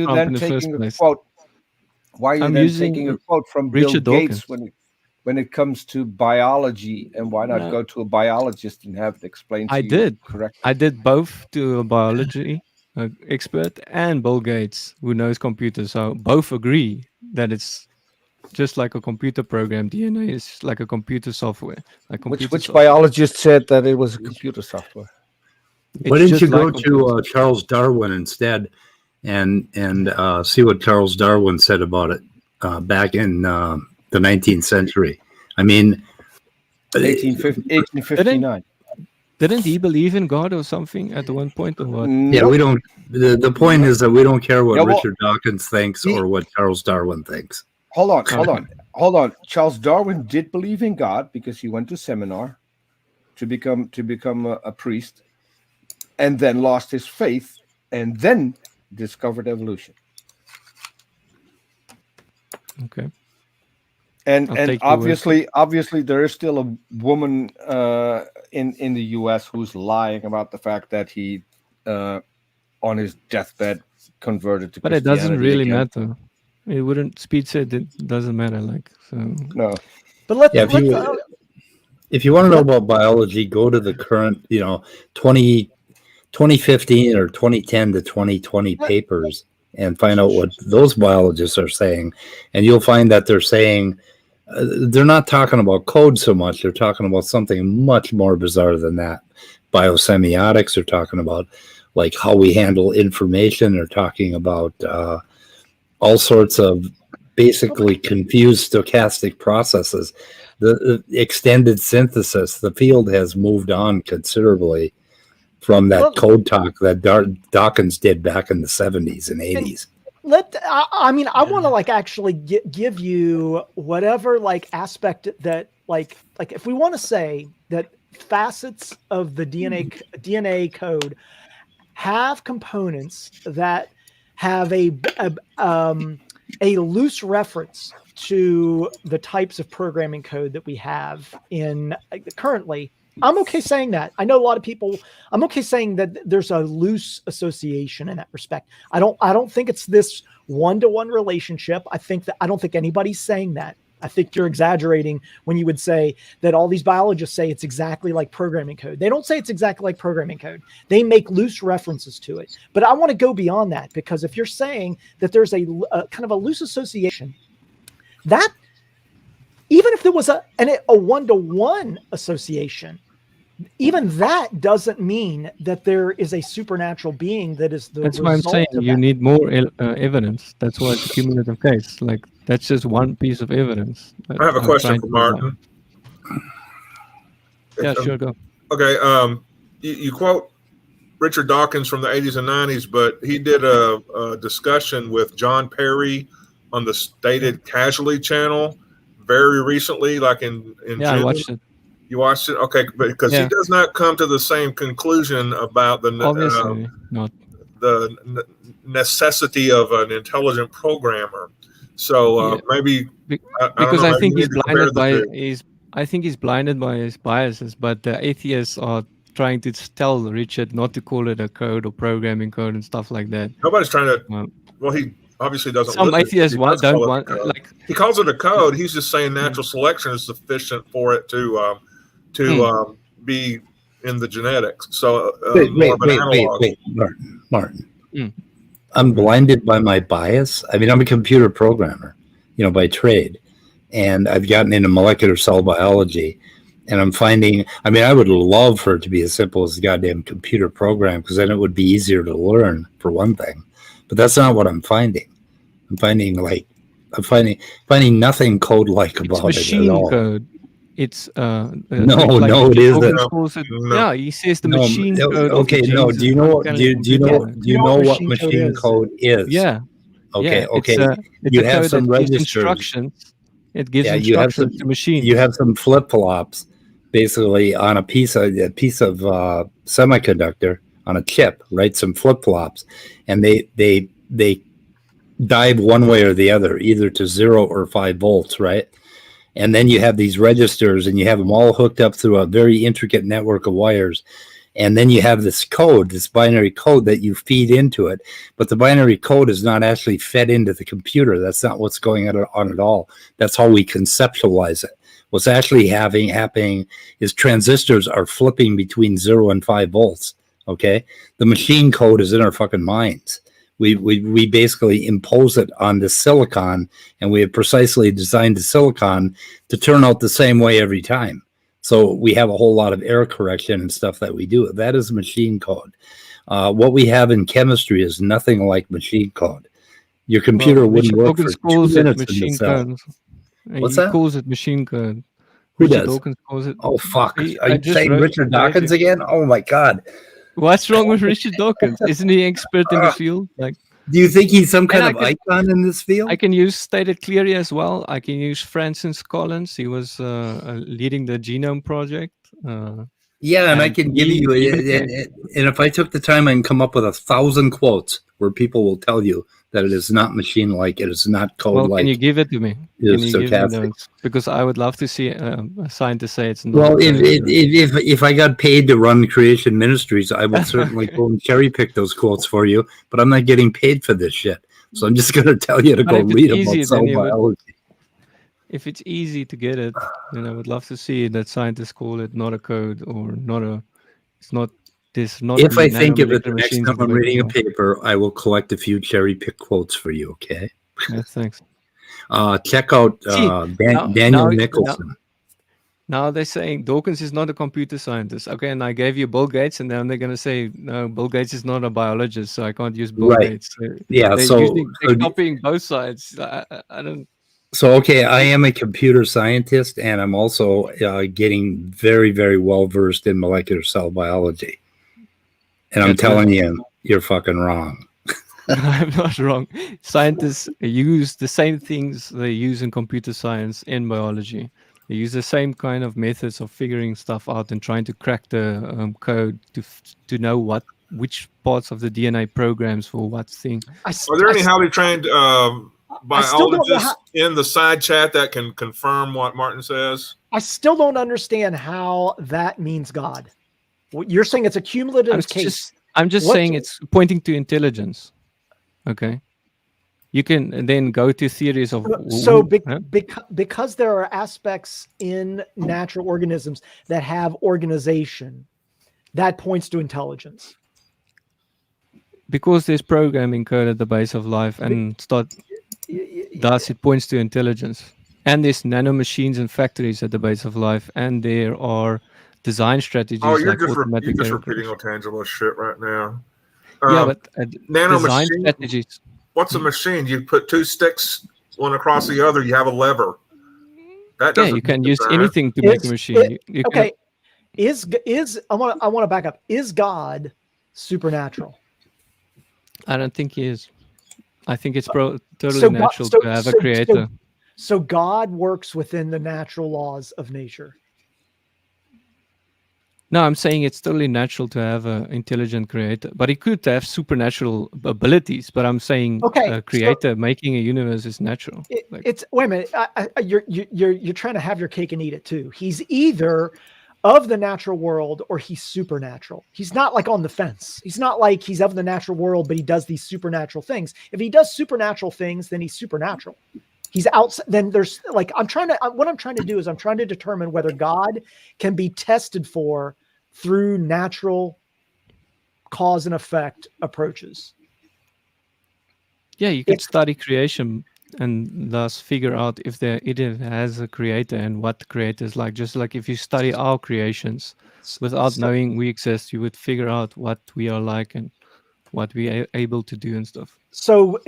then taking a quote? Why are you then taking a quote from Bill Gates when it comes to biology, and why not go to a biologist and have it explained to you correctly? I did both to a biology expert and Bill Gates, who knows computers. So both agree that it's just like a computer program. DNA is like a computer software. Like which biologist said that it was a computer software? Why didn't you go to Charles Darwin instead and see what Charles Darwin said about it back in the 19th century? I mean, 1859. Didn't he believe in God or something at one point or what? Yeah, we don't. The point is that we don't care what Richard Dawkins thinks or what Charles Darwin thinks. Hold on. Charles Darwin did believe in God because he went to seminar to become a priest, and then lost his faith, and then discovered evolution. Okay. And obviously there is still a woman in the U.S. who's lying about the fact that he on his deathbed converted to Christianity. But it doesn't really matter. It wouldn't. Speed said it doesn't matter. Like so. No. But if you want to know about biology, go to the current 2015 or 2010 to 2020 papers and find out what those biologists are saying, and you'll find that they're saying they're not talking about code so much. They're talking about something much more bizarre than that. Biosemiotics are talking about like how we handle information. They're talking about all sorts of basically confused stochastic processes. The extended synthesis, the field has moved on considerably from that code talk that Dawkins did back in the 70s and 80s. I want to like actually give you whatever like aspect that like if we want to say that facets of the DNA code have components that have a loose reference to the types of programming code that we have in currently. I'm okay saying that. I know a lot of people. I'm okay saying that there's a loose association in that respect. I don't think it's this one-to-one relationship. I don't think anybody's saying that. I think you're exaggerating when you would say that all these biologists say it's exactly like programming code. They don't say it's exactly like programming code. They make loose references to it. But I want to go beyond that, because if you're saying that there's a kind of a loose association, that even if if there was a one-to-one association, even that doesn't mean that there is a supernatural being that is the That's why I'm result saying of you that. need more evidence. That's why it's a cumulative case. Like that's just one piece of evidence. I have a question for Martin. Yeah, sure, go. Okay, you quote Richard Dawkins from the 80s and 90s, but he did a discussion with John Perry on the Stated Casually channel very recently, like in Yeah, June. I watched it. You watched it? Okay, because he does not come to the same conclusion about Obviously not. the necessity of an intelligent programmer. So maybe Because I think he's blinded by his. I think he's blinded by his biases, but the atheists are trying to tell Richard not to call it a code or programming code and stuff like that. Nobody's trying to. Well, he obviously doesn't. Some atheists don't want like he calls it a code. He's just saying natural selection is sufficient for it to be in the genetics. So wait, Martin. I'm blinded by my bias. I mean, I'm a computer programmer, by trade, and I've gotten into molecular cell biology, and I'm finding. I mean, I would love for it to be as simple as a goddamn computer program, because then it would be easier to learn, for one thing. But that's not what I'm finding. I'm finding nothing code-like about it at all. Code. It's no, it isn't. Yeah, he says the machine code. Okay, no. Do you know what machine code is? Yeah. Okay. It's you have some registers. Instructions. It gives instructions to machine. You have some flip-flops, basically on a piece of semiconductor on a chip, right? Some flip-flops, and they dive one way or the other, either to 0 or 5 volts, right? And then you have these registers, and you have them all hooked up through a very intricate network of wires. And then you have this code, this binary code that you feed into it. But the binary code is not actually fed into the computer. That's not what's going on at all. That's how we conceptualize it. What's actually happening is transistors are flipping between 0 and 5 volts. Okay? The machine code is in our fucking minds. We basically impose it on the silicon, and we have precisely designed the silicon to turn out the same way every time. So we have a whole lot of error correction and stuff that we do. That is machine code. What we have in chemistry is nothing like machine code. Your computer wouldn't work for 2 minutes in the cell. What's that? He calls it machine code. Who Richard does? Dawkins calls it. Oh, fuck. Are you saying Richard Dawkins again? Oh, my God. What's wrong with Richard Dawkins? Isn't he expert in the field? Like, do you think he's some kind of icon in this field? I can use Stated Clearly as well. I can use Francis Collins. He was leading the genome project. Yeah, and I can give you, and if I took the time, I can come up with 1,000 quotes where people will tell you that it is not machine-like, it is not code-like. Well, can you give it to me? It is is stochastic. Because I would love to see a scientist say it's not. Well, if I got paid to run Creation Ministries, I would certainly go and cherry pick those quotes for you. But I'm not getting paid for this shit, so I'm just going to tell you to go read about cell biology. If it's easy to get it, then I would love to see that scientists call it not a code or not a. It's not. This not. If I think of it the next time I'm reading a paper, I will collect a few cherry pick quotes for you. Okay. Yes, thanks. Check out Daniel Nicholson. Now they're saying Dawkins is not a computer scientist. Okay, and I gave you Bill Gates, and then they're going to say, no, Bill Gates is not a biologist, so I can't use Bill Gates. Yeah, they're copying both sides. I don't. So, okay, I am a computer scientist, and I'm also getting very, very well versed in molecular cell biology. And I'm telling you, you're fucking wrong. I'm not wrong. Scientists use the same things they use in computer science in biology. They use the same kind of methods of figuring stuff out and trying to crack the code to know which parts of the DNA programs for what thing. Are there any highly trained biologists in the side chat that can confirm what Martin says? I still don't understand how that means God. You're saying it's a cumulative case. I'm just saying it's pointing to intelligence. Okay. You can then go to theories of... So because there are aspects in natural organisms that have organization, that points to intelligence. Because there's programming code at the base of life and thus it points to intelligence. And there's nanomachines and factories at the base of life, and there are design strategies Oh, you're like just automatic you're just error repeating correction. Otangelo shit right now. Yeah, but nano design machine. strategies. What's a machine? You put two sticks, one across the other. You have a lever. That Yeah, doesn't you can mean use design. anything to make a machine. You can, Okay, is I want to back up. Is God supernatural? I don't think he is. I think it's totally So God- natural so- to have a so- creator. So God works within the natural laws of nature. No, I'm saying it's totally natural to have an intelligent creator, but he could have supernatural abilities. But I'm saying Okay, a creator making a universe is natural. It's wait a minute. You're trying to have your cake and eat it too. He's either of the natural world or he's supernatural. He's not like on the fence. He's not like he's of the natural world, but he does these supernatural things. If he does supernatural things, then he's supernatural. He's outside. Then there's like what I'm trying to do is I'm trying to determine whether God can be tested for through natural cause and effect approaches. Yeah, you can study creation and thus figure out if it has a creator and what the creator is like. Just like if you study our creations without knowing we exist, you would figure out what we are like and what we are able to do and stuff. So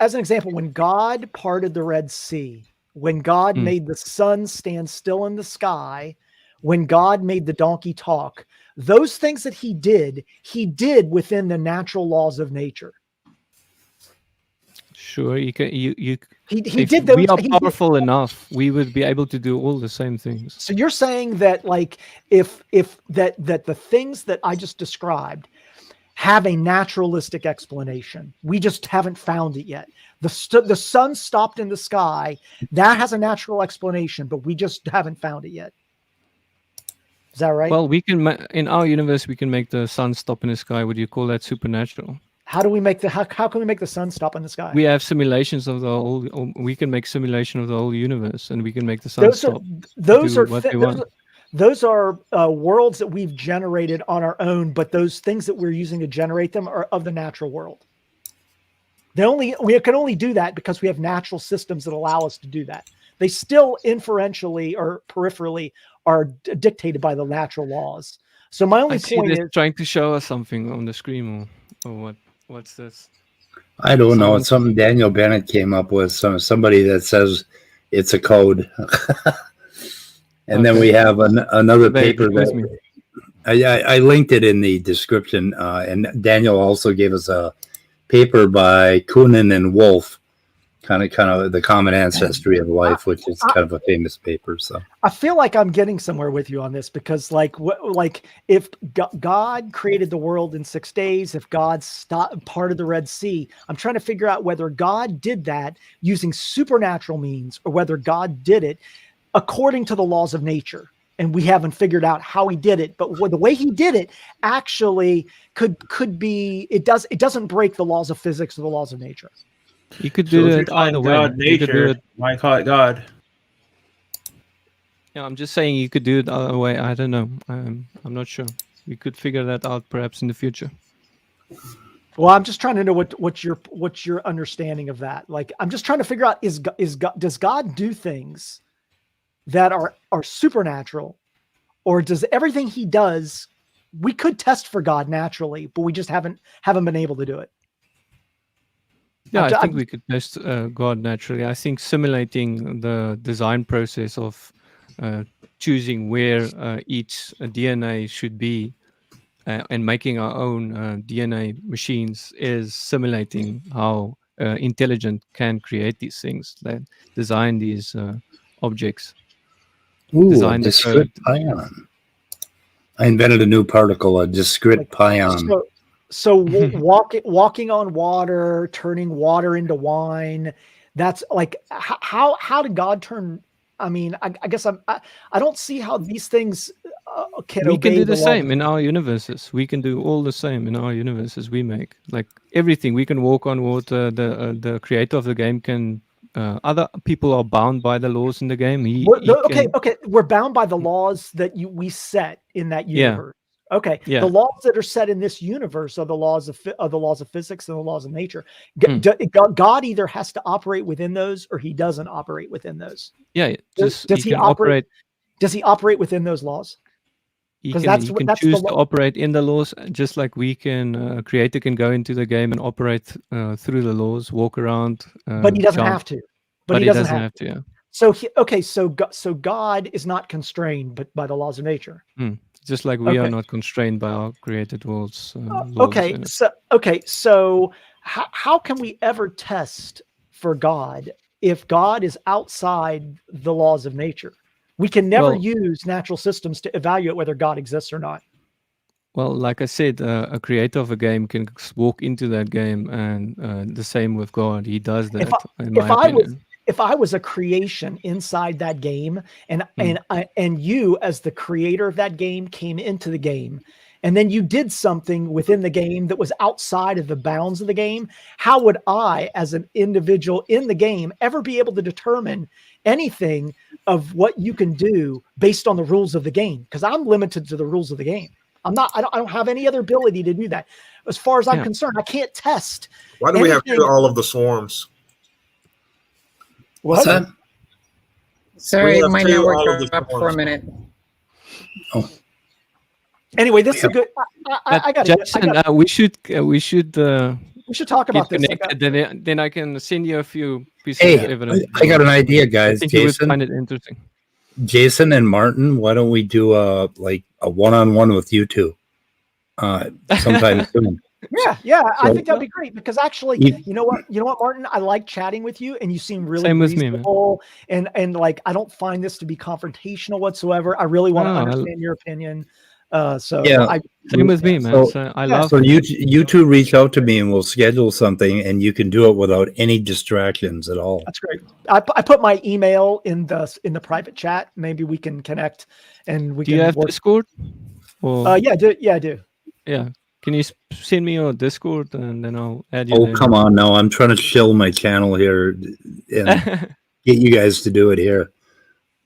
as an example, when God parted the Red Sea, when God made the sun stand still in the sky, when God made the donkey talk, those things that he did within the natural laws of nature. Sure, you can. He did those. We are powerful enough. We would be able to do all the same things. So you're saying that, like, if that the things that I just described have a naturalistic explanation, we just haven't found it yet. The sun stopped in the sky. That has a natural explanation, but we just haven't found it yet. Is that right? Well, we can in our universe we can make the sun stop in the sky. Would you call that supernatural? How do we make how can we make the sun stop in the sky? We have simulations of the whole. We can make simulation of the whole universe, and we can make the sun stop. Those are worlds that we've generated on our own, but those things that we're using to generate them are of the natural world. We can only do that because we have natural systems that allow us to do that. They still inferentially or peripherally are dictated by the natural laws. So my only point is trying to show us something on the screen or what. What's this? I don't know. It's something Daniel Bennett came up with. Somebody that says it's a code. And then we have another paper that I linked it in the description. And Daniel also gave us a paper by Kunin and Wolf, kind of the common ancestry of life, which is kind of a famous paper. So I feel like I'm getting somewhere with you on this because, like if God created the world in 6 days, if God stopped part of the Red Sea, I'm trying to figure out whether God did that using supernatural means or whether God did it according to the laws of nature. And we haven't figured out how he did it, but the way he did it actually could be. It doesn't break the laws of physics or the laws of nature. You could do it either way. Nature, why call it God? Yeah, I'm just saying you could do it either way. I don't know. I'm not sure. We could figure that out perhaps in the future. Well, I'm just trying to know what's your understanding of that. Like, I'm just trying to figure out does God do things that are supernatural, or does everything he does? We could test for God naturally, but we just haven't been able to do it. Yeah, I think we could test God naturally. I think simulating the design process of choosing where each DNA should be and making our own DNA machines is simulating how intelligent can create these things, that design these objects. Ooh, a discrete pion. I invented a new particle, a discrete pion. So walking on water, turning water into wine. That's like how did God turn? I mean, I guess I don't see how these things can. We can do the same in our universes. We can do all the same in our universes we make. Like everything, we can walk on water. The creator of the game can. Other people are bound by the laws in the game. Okay. We're bound by the laws that we set in that universe. Okay. Yeah. The laws that are set in this universe are the laws of physics and the laws of nature. God either has to operate within those, or he doesn't operate within those. Yeah, Does he can operate? Does he operate within those laws? He 'Cause can that's he what- can that's the choose to law. operate in the laws, just like we can. Creator can go into the game and operate through the laws, walk around. But he doesn't jump. have to. But he doesn't have to. Yeah. So so God is not constrained, but by the laws of nature. Just like we are Okay. not constrained by our created laws. laws, So how can we ever test for God if God is outside the laws of nature? We can never Well- use natural systems to evaluate whether God exists or not. Well, like I said, a creator of a game can walk into that game, and the same with God. He does that. In my opinion. If I was a creation inside that game, and you as the creator of that game came into the game, and then you did something within the game that was outside of the bounds of the game, how would I, as an individual in the game, ever be able to determine anything of what you can do based on the rules of the game? Because I'm limited to the rules of the game. I don't have any other ability to do that. As far as I'm concerned, I can't test. Why do we have to do all of the swarms? What's that? Sorry, my two all of network the dropped for a swarms. minute. Anyway, this is a good. I got Jackson, we should we should talk about this. Then I can send you a few pieces Hey, of evidence. I got an idea, guys. I think you would Jason, find it interesting. Jason and Martin, why don't we do a one-on-one with you two sometime soon? Yeah, I So- think that'd be great because actually, you know what, Martin, I like chatting with you, and you seem really Same with me, man. reasonable, and like I don't find this to be confrontational whatsoever. I really want to No, I- understand your opinion. So Yeah. Same with me, man. So I love. So you two reach out to me and we'll schedule something, and you can do it without any distractions at all. That's great. I put my email in the private chat. Maybe we can connect, and we Do can. you have work. Discord? Or, Yeah, I do. Yeah. Can you send me your Discord and then I'll add you? Oh, there. come on now. I'm trying to shill my channel here and get you guys to do it here.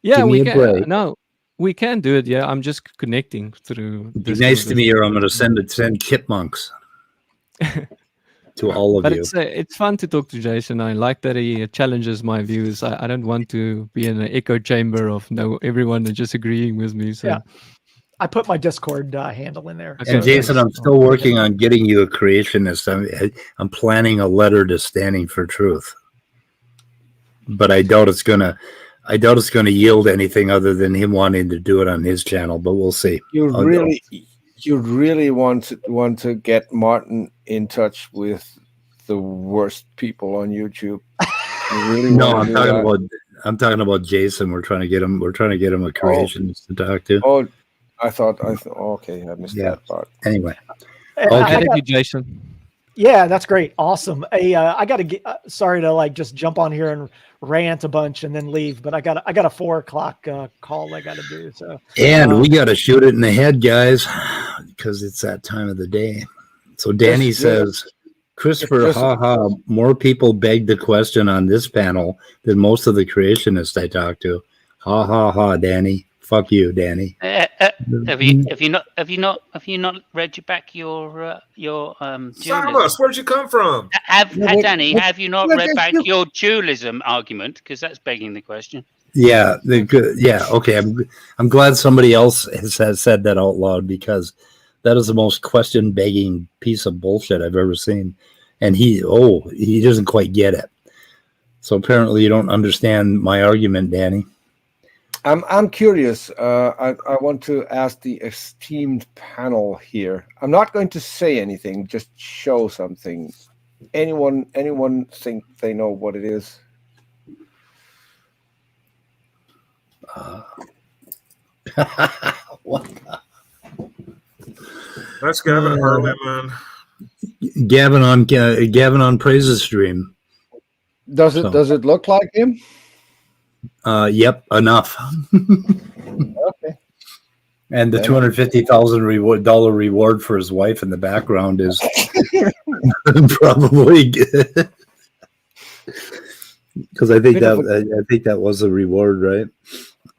Yeah, Give me we a can. break. No, we can do it. Yeah, I'm just connecting through. Be Discord nice to with me, you. or I'm going to send chipmunks to all of But you. it's fun to talk to Jason. I like that he challenges my views. I don't want to be in an echo chamber of everyone just agreeing with me. So Yeah. I put my Discord handle in there. And Jason, I'm still working on getting you a creationist. I'm planning a letter to Standing for Truth, but I doubt it's gonna yield anything other than him wanting to do it on his channel. But we'll see. You really want to get Martin in touch with the worst people on YouTube. You really No, want to do that? I'm talking about Jason. We're trying to get him a creationist to talk to. Oh, I thought. Okay, I missed that part. Anyway, thank you, Jason. Yeah, that's great. Awesome. Hey, I got to get. Sorry to just jump on here and rant a bunch and then leave, but I got a 4:00 call I got to do. So and we got to shoot it in the head, guys, because it's that time of the day. So Danny says, Christopher, haha, more people begged the question on this panel than most of the creationists I talked to. Ha ha ha, Danny. Fuck you, Danny. Have you not read back your Simos, where'd you come from? Danny, have you not read back your dualism argument? Because that's begging the question. Yeah, okay. I'm glad somebody else has said that out loud, because that is the most question-begging piece of bullshit I've ever seen. And he doesn't quite get it. So apparently you don't understand my argument, Danny. I'm curious. I want to ask the esteemed panel here. I'm not going to say anything, just show something. Anyone think they know what it is? What? That's Gavin Harley, man. Gavin on Praise's stream. Does it look like him? Yep, enough. Okay. And the $250,000 reward for his wife in the background is probably good. Because I think that was a reward, right?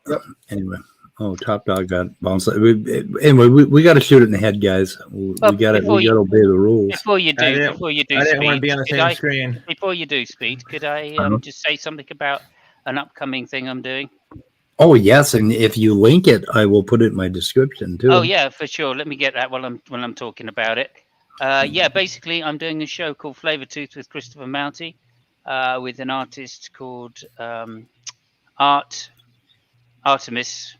Yep. Anyway, Oh, Topdawg got bounced. Anyway, we got to shoot it in the head, guys. We got to obey the rules. Before you do, I didn't want to be on the same screen. Before you do, Speed, could I just say something about an upcoming thing I'm doing? Oh yes, and if you link it, I will put it in my description too. Oh yeah, for sure. Let me get that while I'm talking about it. Yeah, basically, I'm doing a show called FLAVORTOOTH with Christopher Mouty, with an artist called Artemis,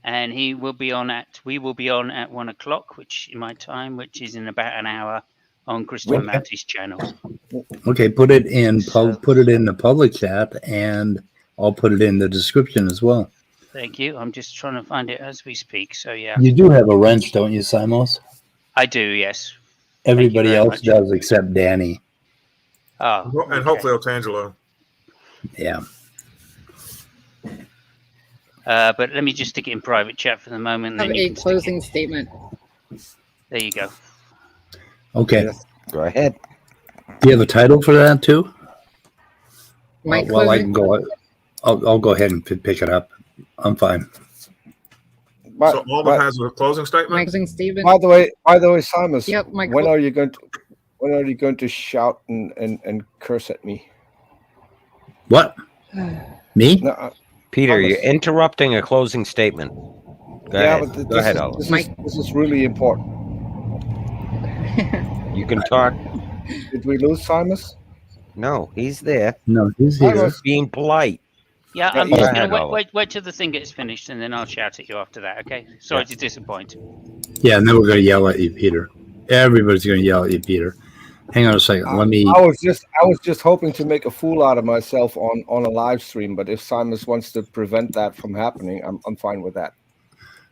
and we will be on at 1 o'clock, which in my time, which is in about an hour, on Christopher Mouty's channel. Okay, put it in the public chat, and I'll put it in the description as well. Thank you. I'm just trying to find it as we speak. So yeah. You do have a wrench, don't you, Simos? I do, yes. Everybody else does except Danny. Oh, and hopefully Otangelo. Yeah. But let me just stick it in private chat for the moment. Have a closing statement. There you go. Okay. Go ahead. Do you have a title for that too? Well, I can go. I'll go ahead and pick it up. I'm fine. So Alden has a closing statement. Closing statement. By the way, Simos. Yep. When are you going to shout and curse at me? What? Me? No, Peter, you're interrupting a closing statement. Go ahead. But Go ahead, Oliver. This is really important. You can talk. Did we lose Simos? No, he's there. No, he's here. He's being polite. Yeah, I'm just going to wait till the thing gets finished, and then I'll shout at you after that, okay? Sorry to disappoint. Yeah, and then we're going to yell at you, Peter. Everybody's going to yell at you, Peter. Hang on a second. Let me. I was just hoping to make a fool out of myself on a live stream, but if Simos wants to prevent that from happening, I'm fine with that.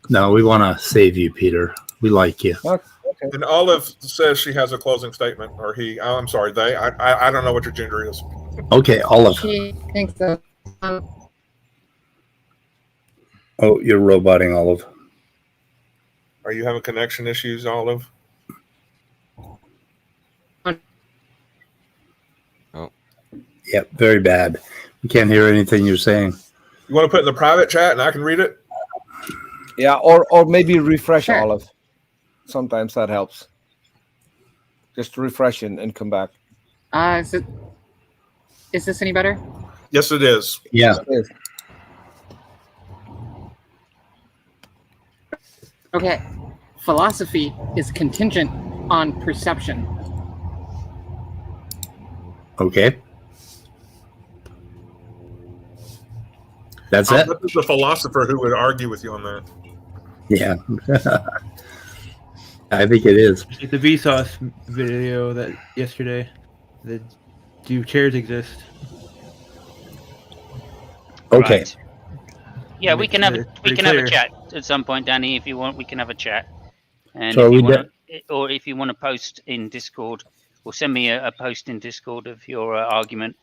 No, we want to save you, Peter. We like you. Okay. And Olive says she has a closing statement, or he. I'm sorry, they. I don't know what your gender is. Okay, Olive. She thinks so. Oh, you're roboting, Olive. Are you having connection issues, Olive? Yep, very bad. We can't hear anything you're saying. You want to put it in the private chat, and I can read it? Yeah, or maybe refresh Olive. Sometimes that helps. Just refresh and come back. Is this any better? Yes, it is. Yeah. It is. Okay. Philosophy is contingent on perception. Okay. That's it? This is a philosopher who would argue with you on that. Yeah. I think it is. The Vsauce video that yesterday. Do chairs exist? Okay. Right. Yeah, we can have a chat at some point, Danny. If you want, we can have a chat. And So if you want to post in Discord, or send me a post in Discord of your argument,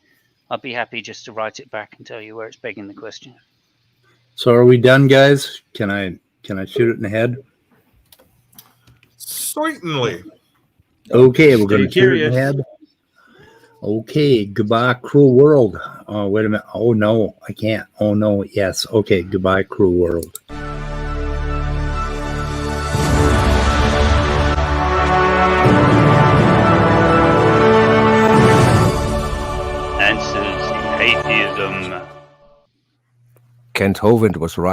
I'll be happy just to write it back and tell you where it's begging the question. So are we done, guys? Can I shoot it in the head? Certainly. Okay, we're going to shoot it in curious. the head. Okay, goodbye, cruel world. Oh, wait a minute. Oh, no, I can't. Oh, no, yes. Okay, goodbye, cruel world. Answers in atheism. Kent Hovind was right.